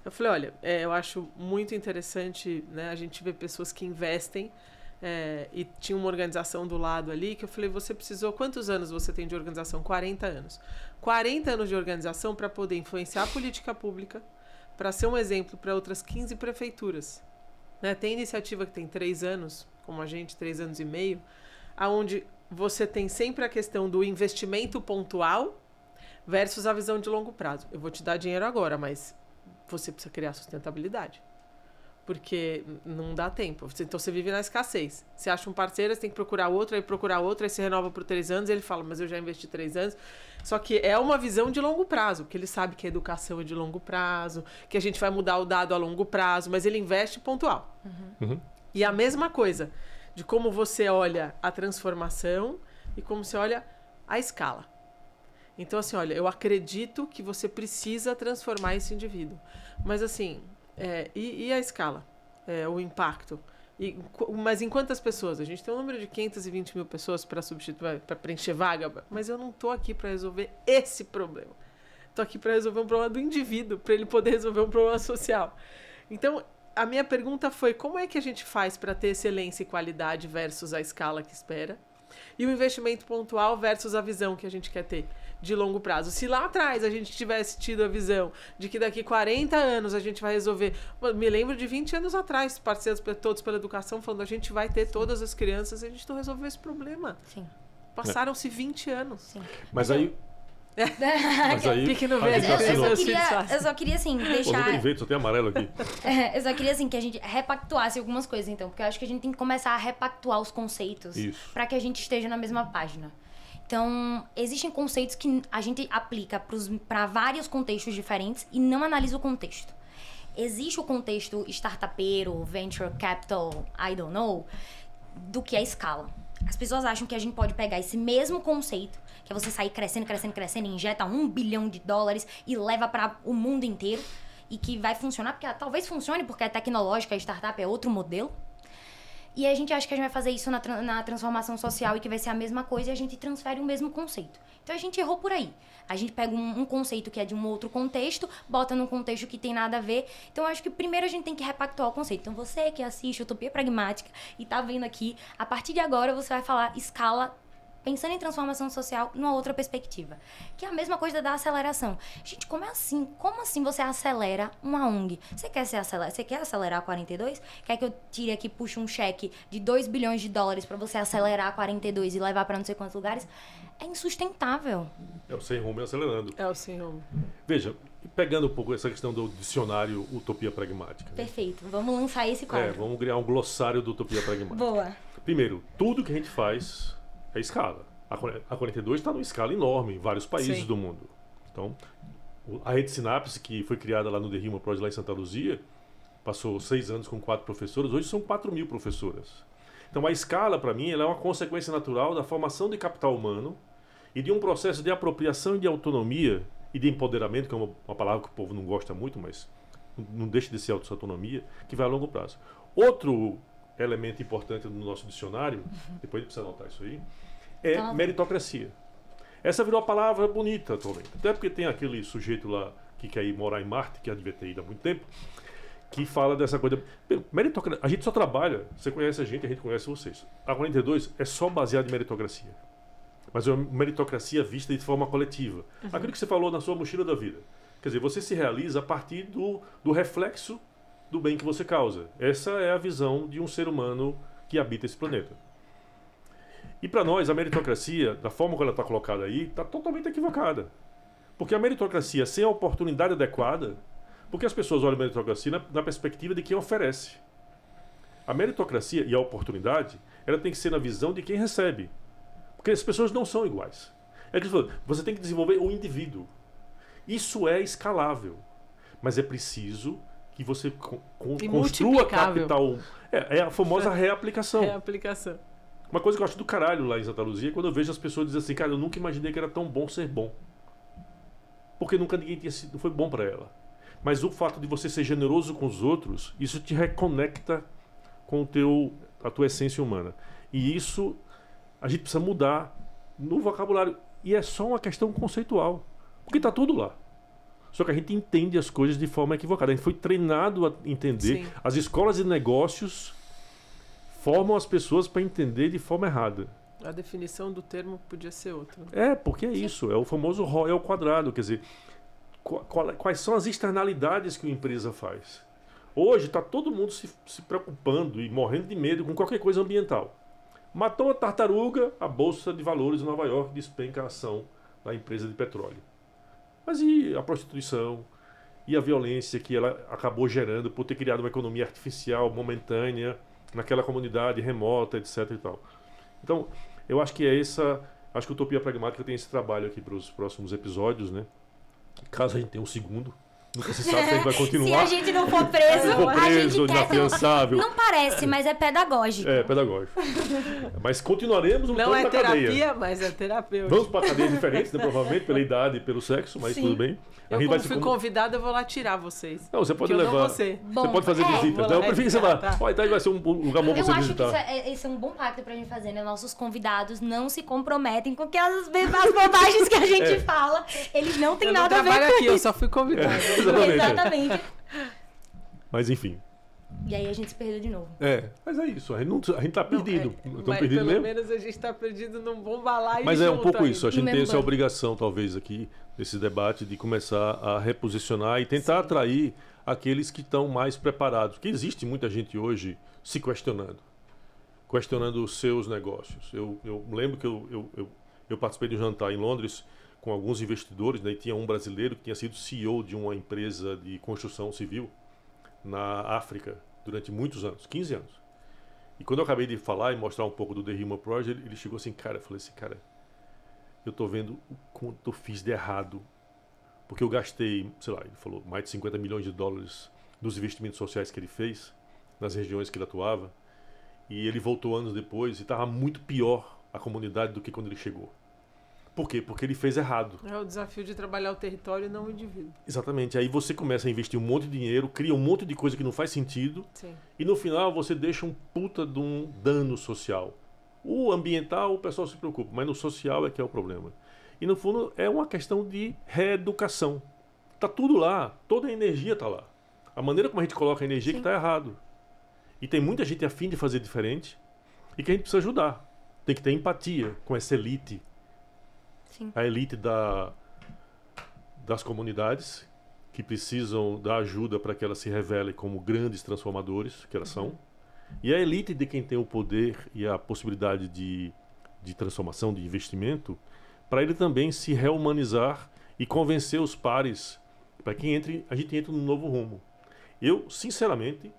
Eu falei, olha, eu acho muito interessante, né, a gente ver pessoas que investem e tinha uma organização do lado ali, que eu falei, você precisou, quantos anos você tem de organização? 40 anos. 40 anos de organização para poder influenciar a política pública, para ser um exemplo para outras 15 prefeituras. Né? Tem iniciativa que tem 3 anos, como a gente, 3 anos e meio, onde você tem sempre a questão do investimento pontual versus a visão de longo prazo. Eu vou te dar dinheiro agora, mas você precisa criar sustentabilidade. Porque não dá tempo. Então você vive na escassez. Você acha um parceiro, você tem que procurar outro, aí se renova por 3 anos, e ele fala, mas eu já investi 3 anos. Só que é uma visão de longo prazo, que ele sabe que a educação é de longo prazo, que a gente vai mudar o dado a longo prazo, mas ele investe pontual. E a mesma coisa, de como você olha a transformação e como você olha a escala. Então, assim, olha, eu acredito que você precisa transformar esse indivíduo. Mas, assim, e a escala? O impacto? Mas em quantas pessoas? A gente tem um número de 520 mil pessoas para substituir, para preencher vaga, mas eu não estou aqui para resolver esse problema. Estou aqui para resolver um problema do indivíduo, para ele poder resolver um problema social. Então, a minha pergunta foi, como é que a gente faz para ter excelência e qualidade versus a escala que espera? E o investimento pontual versus a visão que a gente quer ter de longo prazo. Se lá atrás a gente tivesse tido a visão de que daqui 40 anos a gente vai resolver... Me lembro de 20 anos atrás, parceiros todos pela educação falando, a gente vai ter todas as crianças e a gente não resolveu esse problema. Sim. Passaram-se 20 anos. Sim. Mas aí... Fique no eu só queria assim, deixar... Pô, não tem verde, só tem amarelo aqui. Eu só queria assim, que a gente repactuasse algumas coisas, então. Porque eu acho que a gente tem que começar a repactuar os conceitos para que a gente esteja na mesma página. Então, existem conceitos que a gente aplica para vários contextos diferentes e não analisa o contexto. Existe o contexto startupeiro, venture capital, I don't know, do que é escala. As pessoas acham que a gente pode pegar esse mesmo conceito, que é você sair crescendo, injeta $1 bilhão e leva para o mundo inteiro, e que vai funcionar, porque talvez funcione porque é tecnológica, a startup é outro modelo. E a gente acha que a gente vai fazer isso na transformação social e que vai ser a mesma coisa, e a gente transfere o mesmo conceito. Então a gente errou por aí. A gente pega um conceito que é de um outro contexto, bota num contexto que tem nada a ver. Então eu acho que primeiro a gente tem que repactuar o conceito. Então você que assiste Utopia Pragmática e tá vendo aqui, a partir de agora você vai falar escala, pensando em transformação social numa outra perspectiva. Que é a mesma coisa da aceleração. Gente, como é assim? Como assim você acelera uma ONG? Você quer acelerar a 42? Quer que eu tire aqui, puxe um cheque de $2 bilhões para você acelerar a 42 e levar para não sei quantos lugares? É insustentável. É o sem rumo e acelerando. É o sem rumo. Veja, pegando um pouco essa questão do dicionário Utopia Pragmática. Perfeito. Vamos lançar esse quadro. Vamos criar um glossário do Utopia Pragmática. Boa. Primeiro, tudo que a gente faz é escala. A 42 está numa escala enorme em vários países do mundo. Então, a Rede Sinapse, que foi criada lá no The Human Project, lá em Santa Luzia, passou 6 anos com 4 professoras, hoje são 4.000 professoras. Então, a escala, para mim, ela é uma consequência natural da formação de capital humano e de um processo de apropriação e de autonomia e de empoderamento, que é uma palavra que o povo não gosta muito, mas não deixa de ser autonomia, que vai a longo prazo. Outro elemento importante no nosso dicionário, depois a gente precisa anotar isso aí, é meritocracia. Essa virou a palavra bonita atualmente. Até porque tem aquele sujeito lá que quer ir morar em Marte, que já devia ter ido há muito tempo, que fala dessa coisa. Meritocracia. A gente só trabalha, você conhece a gente conhece vocês. A 42 é só baseada em meritocracia. Mas é uma meritocracia vista de forma coletiva. Aquilo que você falou na sua mochila da vida. Quer dizer, você se realiza a partir do reflexo do bem que você causa. Essa é a visão de um ser humano que habita esse planeta. E para nós, a meritocracia, da forma como ela está colocada aí, está totalmente equivocada. Porque a meritocracia sem a oportunidade adequada, porque as pessoas olham a meritocracia na perspectiva de quem oferece. A meritocracia e a oportunidade, ela tem que ser na visão de quem recebe. Porque as pessoas não são iguais. É que você tem que desenvolver o indivíduo. Isso é escalável. Mas é preciso que você construa capital. É a famosa reaplicação. Reaplicação. Uma coisa que eu acho do caralho lá em Santa Luzia é quando eu vejo as pessoas dizendo assim, cara, eu nunca imaginei que era tão bom ser bom. Porque nunca ninguém foi bom para ela. Mas o fato de você ser generoso com os outros, isso te reconecta com a tua essência humana. E isso a gente precisa mudar no vocabulário. E é só uma questão conceitual. Porque está tudo lá. Só que a gente entende as coisas de forma equivocada. A gente foi treinado a entender. Sim. As escolas de negócios formam as pessoas para entender de forma errada. A definição do termo podia ser outra. Porque é isso, é o famoso ROI ao quadrado, quer dizer, quais são as externalidades que uma empresa faz. Hoje está todo mundo se preocupando e morrendo de medo com qualquer coisa ambiental. Matou a tartaruga, a Bolsa de Valores de Nova York despenca a ação da empresa de petróleo. Mas e a prostituição? E a violência que ela acabou gerando por ter criado uma economia artificial, momentânea, naquela comunidade remota, etc. e tal. Então, eu acho que acho que a Utopia Pragmática tem esse trabalho aqui para os próximos episódios, né? Caso a gente tenha um segundo, nunca se sabe se a gente vai continuar. Se a gente não for preso, a gente quer inafiançável. Não parece, mas é pedagógico. É pedagógico. Mas continuaremos não é na terapia, cadeia. Mas é terapêutico. Vamos para cadeias diferentes, né, provavelmente, pela idade e pelo sexo, mas tudo bem. Eu, como fui convidada, eu vou lá tirar vocês. Não, você pode levar. Você pode fazer visitas. Eu prefiro que você vá. Ó, então vai ser um lugar bom para você visitar. Eu acho que esse é um bom pacto pra gente fazer, né? Nossos convidados não se comprometem com que as bobagens que a gente fala, eles não têm nada a ver com isso. Eu trabalho aqui, eu só fui convidada. Exatamente. Mas enfim. E aí a gente se perdeu de novo. Mas é isso. A gente tá perdido. Mas perdido pelo mesmo. menos a gente tá perdido num bom balaio. Mas é um pouco isso. A gente tem essa bando. obrigação, talvez, aqui, nesse debate, de começar a reposicionar e tentar atrair aqueles que estão mais preparados. Porque existe muita gente hoje se questionando os seus negócios. Eu lembro que eu participei de um jantar em Londres com alguns investidores, né, e tinha um brasileiro que tinha sido CEO de uma empresa de construção civil na África durante muitos anos, 15 anos. E quando eu acabei de falar e mostrar um pouco do The Human Project, ele chegou assim, eu falei assim, eu tô vendo o quanto eu fiz de errado. Porque eu gastei, sei lá, ele falou, mais de 50 milhões de dólares nos investimentos sociais que ele fez, nas regiões que ele atuava. E ele voltou anos depois e estava muito pior a comunidade do que quando ele chegou. Por quê? Porque ele fez errado. É o desafio de trabalhar o território e não o indivíduo. Exatamente. Aí você começa a investir um monte de dinheiro, cria um monte de coisa que não faz sentido. Sim. E no final você deixa um puta de um dano social. O ambiental o pessoal se preocupa, mas no social é que é o problema. E no fundo é uma questão de reeducação. Tá tudo lá, toda a energia tá lá. A maneira como a gente coloca a energia que tá errado. E tem muita gente a fim de fazer diferente e que a gente precisa ajudar. Tem que ter empatia com essa elite. Sim. A elite das comunidades que precisam da ajuda para que elas se revelem como grandes transformadores que elas são. E a elite de quem tem o poder e a possibilidade de transformação, de investimento, para ele também se rehumanizar e convencer os pares para que a gente entre num novo rumo. Eu, sinceramente,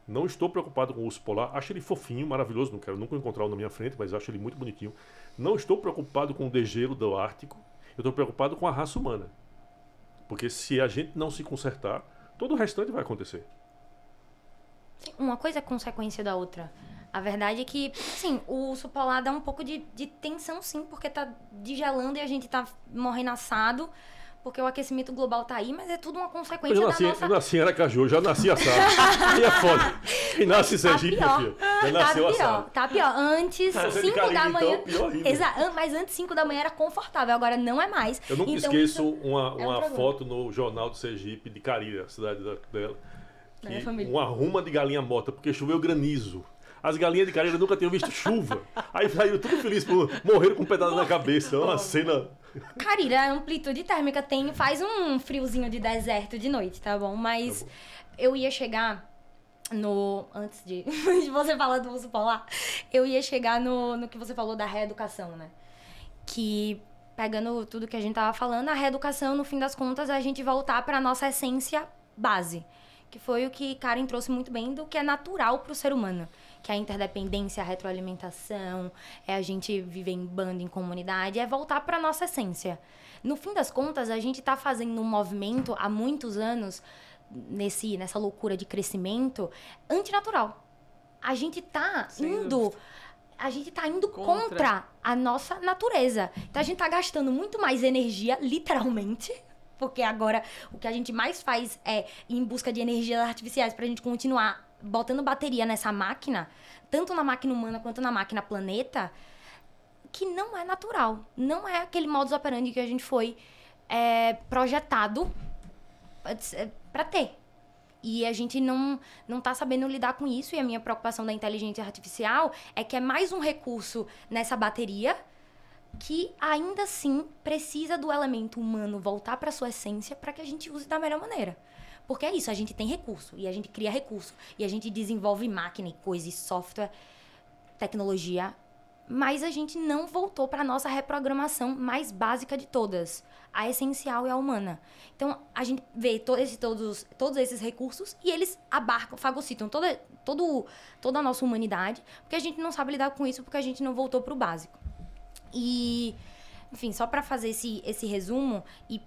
não estou preocupado com o urso polar. Acho ele fofinho, maravilhoso. Não quero nunca encontrá-lo na minha frente, mas acho ele muito bonitinho. Não estou preocupado com o degelo do Ártico. Eu estou preocupado com a raça humana. Porque se a gente não se consertar, todo o restante vai acontecer. Sim, uma coisa é consequência da outra. A verdade é que, sim, o urso polar dá um pouco de tensão, sim, porque tá degelando e a gente tá morrendo assado. Porque o aquecimento global tá aí, mas é tudo uma consequência da nossa... Eu nasci em Aracaju, eu já nasci assado. E é foda. Quem nasce em Sergipe, tá filho, já nasceu assado. Tá pior. Antes, 5 da manhã... Então, pior ainda. Exato, mas antes 5 da manhã era confortável, agora não é mais. Eu nunca então, esqueço uma um foto no jornal de Sergipe, de Carira, a cidade dela, que uma ruma de galinha morta, porque choveu granizo. As galinhas de Carira nunca tinham visto chuva. Aí saíram tudo felizes, morreram com um pedaço na cabeça. É uma cena... Carira, a amplitude térmica faz um friozinho de deserto de noite, tá bom? Mas eu ia chegar antes de você falar do urso polar, eu ia chegar no que você falou da reeducação, né? Que, pegando tudo que a gente tava falando, a reeducação, no fim das contas, é a gente voltar pra nossa essência base. Que foi o que Karen trouxe muito bem do que é natural pro ser humano. Que é a interdependência, a retroalimentação, é a gente viver em bando, em comunidade, é voltar para nossa essência. No fim das contas, a gente está fazendo um movimento há muitos anos, nessa loucura de crescimento, antinatural. A gente está indo contra a nossa natureza. Então, a gente está gastando muito mais energia, literalmente, porque agora o que a gente mais faz é ir em busca de energias artificiais para a gente continuar botando bateria nessa máquina, tanto na máquina humana quanto na máquina planeta, que não é natural. Não é aquele modus operandi que a gente foi projetado para ter. E a gente não tá sabendo lidar com isso. E a minha preocupação da inteligência artificial é que é mais um recurso nessa bateria que ainda assim precisa do elemento humano voltar para sua essência para que a gente use da melhor maneira. Porque é isso, a gente tem recurso, e a gente cria recurso, e a gente desenvolve máquina e coisa, e software, tecnologia, mas a gente não voltou para a nossa reprogramação mais básica de todas, a essencial e a humana. Então, a gente vê todos esses recursos e eles abarcam, fagocitam toda a nossa humanidade, porque a gente não sabe lidar com isso, porque a gente não voltou para o básico. E, enfim, só para fazer esse resumo e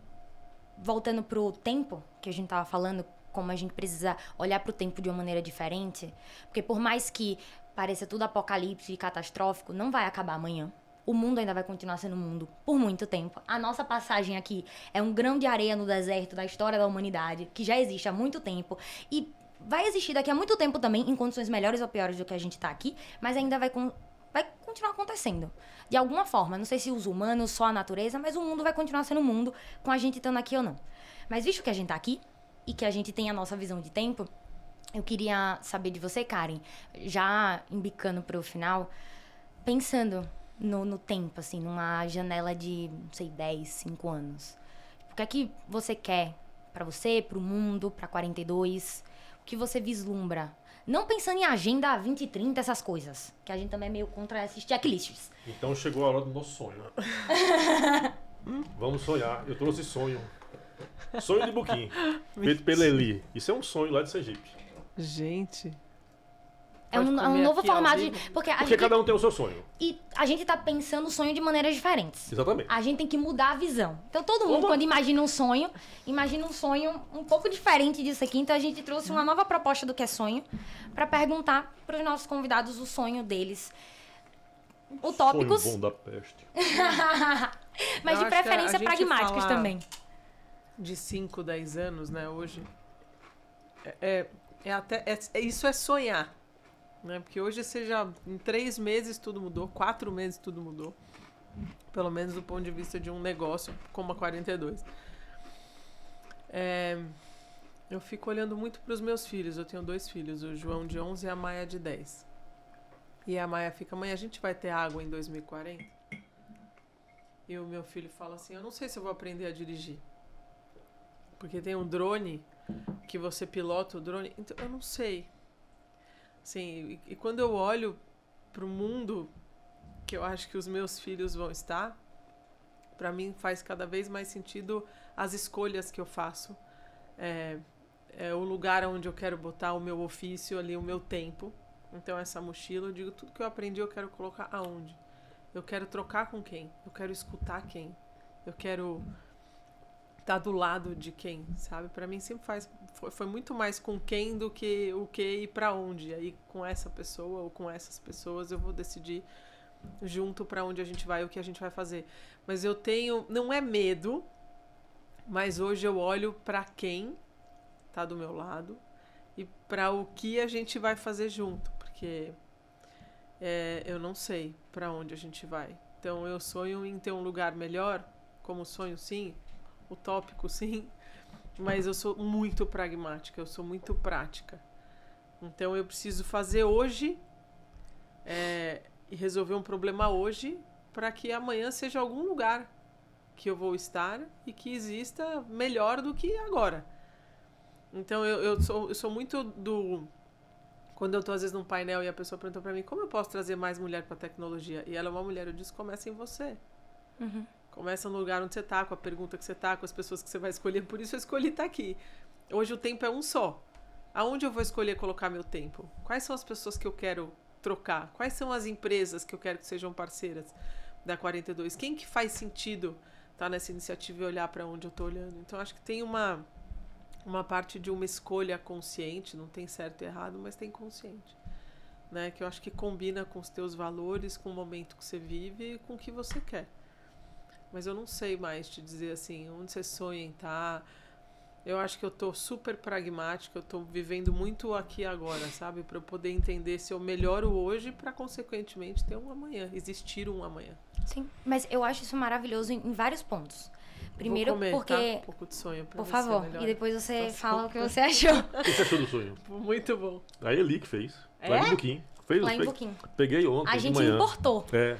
voltando pro tempo que a gente tava falando, como a gente precisa olhar pro tempo de uma maneira diferente, porque por mais que pareça tudo apocalipse e catastrófico, não vai acabar amanhã. O mundo ainda vai continuar sendo mundo por muito tempo. A nossa passagem aqui é um grão de areia no deserto da história da humanidade, que já existe há muito tempo e vai existir daqui a muito tempo também, em condições melhores ou piores do que a gente tá aqui, mas ainda vai continuar acontecendo. De alguma forma, não sei se os humanos, só a natureza, mas o mundo vai continuar sendo mundo com a gente estando aqui ou não. Mas visto que a gente tá aqui e que a gente tem a nossa visão de tempo, eu queria saber de você, Karen, já embicando pro final, pensando no tempo, assim, numa janela de, não sei, 10, 5 anos. O que é que você quer pra você, pro mundo, pra 42? O que você vislumbra? Não pensando em agenda 2030, essas coisas. Que a gente também é meio contra esses checklists. Então chegou a hora do nosso sonho. Vamos sonhar. Eu trouxe sonho. Sonho de Buquim. Feito pela Eli. Isso é um sonho lá de Sergipe. Gente... É um novo formato de... Porque cada um tem o seu sonho. E a gente tá pensando o sonho de maneiras diferentes. Exatamente. A gente tem que mudar a visão. Então todo mundo, quando imagina um sonho um pouco diferente disso aqui. Então a gente trouxe uma nova proposta do que é sonho pra perguntar pros nossos convidados o sonho deles. Utópicos. Sonho bom da peste. Mas de preferência pragmáticos também. De 5, 10 anos, né, hoje. Isso é sonhar. Né? Porque hoje você já, em 3 meses tudo mudou, 4 meses tudo mudou. Pelo menos do ponto de vista de um negócio como a 42. Eu fico olhando muito para os meus filhos. Eu tenho 2 filhos, o João de 11 e a Maia de 10. E a Maia fica, mãe, a gente vai ter água em 2040? E o meu filho fala assim, eu não sei se eu vou aprender a dirigir. Porque tem um drone que você pilota o drone, então eu não sei. Assim, e quando eu olho pro mundo que eu acho que os meus filhos vão estar, para mim faz cada vez mais sentido as escolhas que eu faço. O lugar onde eu quero botar o meu ofício ali, o meu tempo. Então essa mochila, eu digo, tudo que eu aprendi eu quero colocar aonde? Eu quero trocar com quem? Eu quero escutar quem? Eu quero estar do lado de quem, sabe? Para mim sempre foi muito mais com quem do que o que e para onde. Aí com essa pessoa ou com essas pessoas eu vou decidir junto para onde a gente vai, o que a gente vai fazer. Mas eu tenho, não é medo, mas hoje eu olho para quem tá do meu lado e para o que a gente vai fazer junto, porque eu não sei para onde a gente vai. Então eu sonho em ter um lugar melhor, como sonho sim, utópico sim, mas eu sou muito pragmática, eu sou muito prática. Então eu preciso fazer hoje e resolver um problema hoje para que amanhã seja algum lugar que eu vou estar e que exista melhor do que agora. Então eu sou muito do... Quando eu tô às vezes num painel e a pessoa pergunta para mim como eu posso trazer mais mulher para a tecnologia? E ela é uma mulher, eu disse, começa em você. Uhum. Começa no lugar onde você tá, com a pergunta que você tá, com as pessoas que você vai escolher. Por isso eu escolhi estar aqui. Hoje o tempo é um só. Aonde eu vou escolher colocar meu tempo? Quais são as pessoas que eu quero trocar? Quais são as empresas que eu quero que sejam parceiras da 42? Quem que faz sentido estar nessa iniciativa e olhar para onde eu tô olhando? Então acho que tem uma parte de uma escolha consciente, não tem certo e errado, mas tem consciente. Né? Que eu acho que combina com os teus valores, com o momento que você vive e com o que você quer. Mas eu não sei mais te dizer assim, onde você sonha em estar. Eu acho que eu tô super pragmática, eu tô vivendo muito aqui agora, sabe? Para eu poder entender se eu melhoro hoje para, consequentemente, ter um amanhã, existir um amanhã. Sim, mas eu acho isso maravilhoso em vários pontos. Primeiro, porque... um pouco de sonho pra Por você, favor, melhor. e depois você Tá fala bom. o que você achou. O que você achou do sonho? Muito bom. A Eli que fez. Lá em Buquim. Fez, Lá em Buquim. Peguei ontem A de gente manhã. importou. É.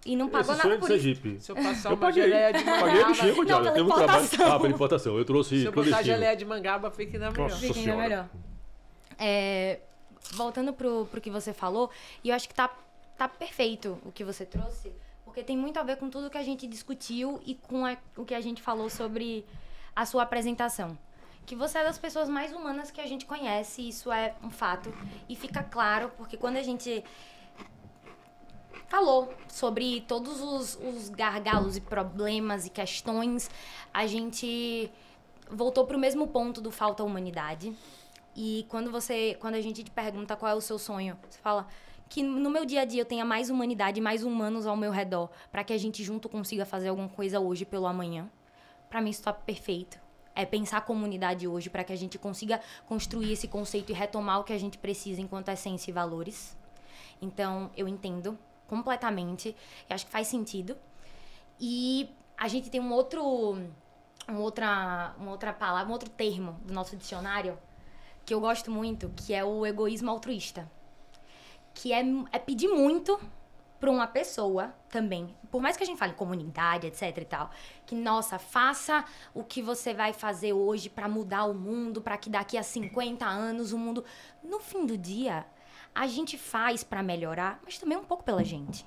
E não pagou Esse nada sonho é de por isso. Sergipe. Se eu passar Eu uma paguei. geleia de Paguei a bichinha mangaba... com diabo. pela Teve um trabalho. importação. Pela importação. Eu trouxe Se eu botar clandestino. geleia de mangaba, fica ainda melhor. Nossa. Fica ainda Senhora. melhor. Voltando pro que você falou, e eu acho que tá perfeito o que você trouxe, porque tem muito a ver com tudo que a gente discutiu e com o que a gente falou sobre a sua apresentação. Que você é das pessoas mais humanas que a gente conhece, isso é um fato. E fica claro, porque quando a gente falou sobre todos os gargalos e problemas e questões, a gente voltou pro mesmo ponto do falta humanidade. E quando a gente te pergunta qual é o seu sonho, você fala que no meu dia a dia eu tenha mais humanidade, mais humanos ao meu redor, para que a gente junto consiga fazer alguma coisa hoje pelo amanhã. Para mim isso tá perfeito. É pensar a comunidade hoje para que a gente consiga construir esse conceito e retomar o que a gente precisa enquanto essência e valores. Então, eu entendo completamente. Eu acho que faz sentido. E a gente tem uma outra palavra, um outro termo do nosso dicionário que eu gosto muito, que é o egoísmo altruísta. Que é pedir muito para uma pessoa também, por mais que a gente fale comunidade, etc e tal, que, nossa, faça o que você vai fazer hoje para mudar o mundo, para que daqui a 50 anos o mundo... No fim do dia, a gente faz para melhorar, mas também um pouco pela gente.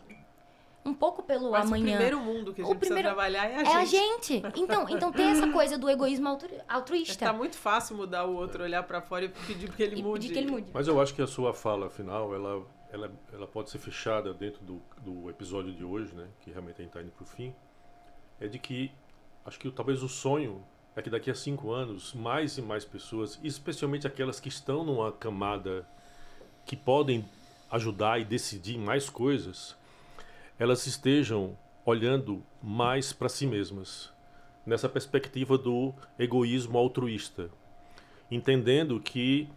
Um pouco pelo Mas amanhã. o primeiro mundo que a gente precisa trabalhar é a gente. É a gente. Então tem essa coisa do egoísmo altruísta. Tá muito fácil mudar o outro, olhar pra fora e pedir que ele mude. Pedir que ele mude. Mas eu acho que a sua fala final, ela pode ser fechada dentro do episódio de hoje, né? Que realmente a gente está indo para o fim. É de que, acho que talvez o sonho é que daqui a 5 anos, mais e mais pessoas, especialmente aquelas que estão numa camada que podem ajudar e decidir mais coisas, elas estejam olhando mais para si mesmas, nessa perspectiva do egoísmo altruísta, entendendo que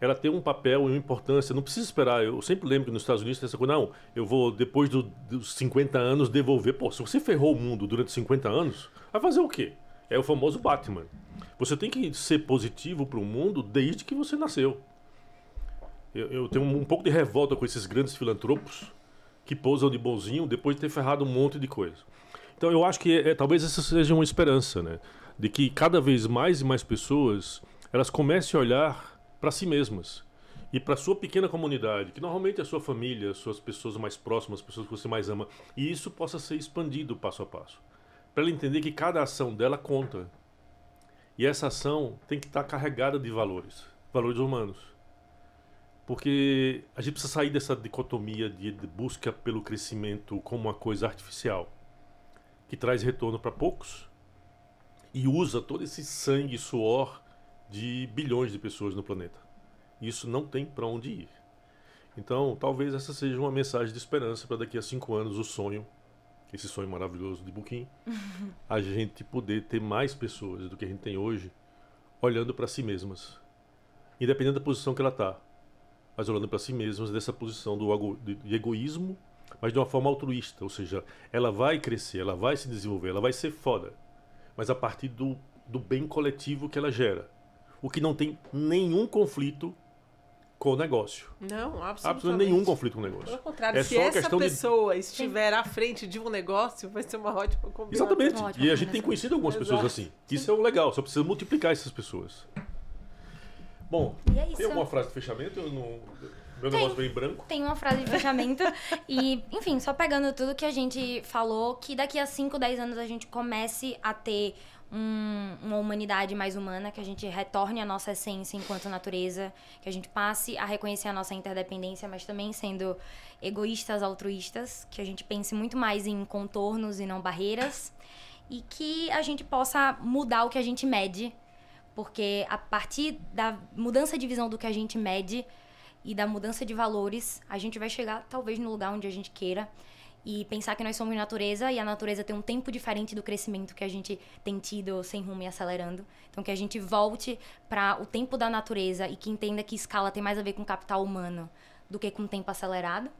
ela tem um papel e uma importância. Não precisa esperar. Eu sempre lembro que nos Estados Unidos tem essa coisa, não, eu vou, depois dos 50 anos, devolver. Pô, se você ferrou o mundo durante 50 anos, vai fazer o quê? É o famoso Batman. Você tem que ser positivo para o mundo desde que você nasceu. Eu tenho um pouco de revolta com esses grandes filantropos que pousam de bonzinho depois de ter ferrado um monte de coisa. Então eu acho que talvez essa seja uma esperança, né? De que cada vez mais e mais pessoas elas comecem a olhar para si mesmas e para sua pequena comunidade, que normalmente é a sua família, suas pessoas mais próximas, as pessoas que você mais ama, e isso possa ser expandido passo a passo, para ela entender que cada ação dela conta. E essa ação tem que estar carregada de valores humanos. Porque a gente precisa sair dessa dicotomia de busca pelo crescimento como uma coisa artificial, que traz retorno para poucos e usa todo esse sangue e suor de bilhões de pessoas no planeta. Isso não tem para onde ir. Então, talvez essa seja uma mensagem de esperança para daqui a 5 anos o sonho, esse sonho maravilhoso de Buquim, a gente poder ter mais pessoas do que a gente tem hoje, olhando para si mesmas, independente da posição que ela está, mas olhando para si mesmas dessa posição de egoísmo, mas de uma forma altruísta, ou seja, ela vai crescer, ela vai se desenvolver, ela vai ser foda, mas a partir do bem coletivo que ela gera, o que não tem nenhum conflito com o negócio. Não, absolutamente nenhum conflito com o negócio. Pelo contrário, É se só essa questão pessoa estiver à frente de um negócio, vai ser uma ótima combinação. Exatamente. E a gente tem conhecido algumas pessoas assim. Isso é o legal, só precisa multiplicar essas pessoas. Bom, tem alguma frase de fechamento? Meu negócio veio em branco. Tem uma frase de fechamento. E, enfim, só pegando tudo que a gente falou, que daqui a 5, 10 anos a gente comece a ter uma humanidade mais humana, que a gente retorne a nossa essência enquanto natureza, que a gente passe a reconhecer a nossa interdependência, mas também sendo egoístas, altruístas, que a gente pense muito mais em contornos e não barreiras, e que a gente possa mudar o que a gente mede, porque a partir da mudança de visão do que a gente mede e da mudança de valores, a gente vai chegar talvez no lugar onde a gente queira, e pensar que nós somos natureza, e a natureza tem um tempo diferente do crescimento que a gente tem tido sem rumo e acelerando. Então que a gente volte para o tempo da natureza e que entenda que escala tem mais a ver com capital humano do que com tempo acelerado.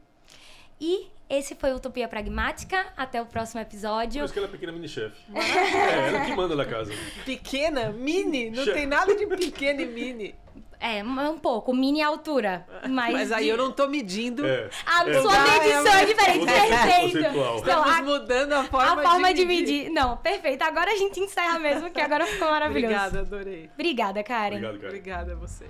E esse foi Utopia Pragmática. Até o próximo episódio. Por isso que ela é pequena mini-chefe. É ela que manda na casa. Pequena? Mini? Não tem nada de pequena e mini. Um pouco, mini altura. Mas aí eu não tô medindo. Sua medição é diferente, perfeito. Estamos mudando a forma de medir. Não, perfeito. Agora a gente encerra mesmo, que agora ficou maravilhoso. Obrigada, adorei. Obrigada, Karen. Obrigado, Karen. Obrigada a vocês.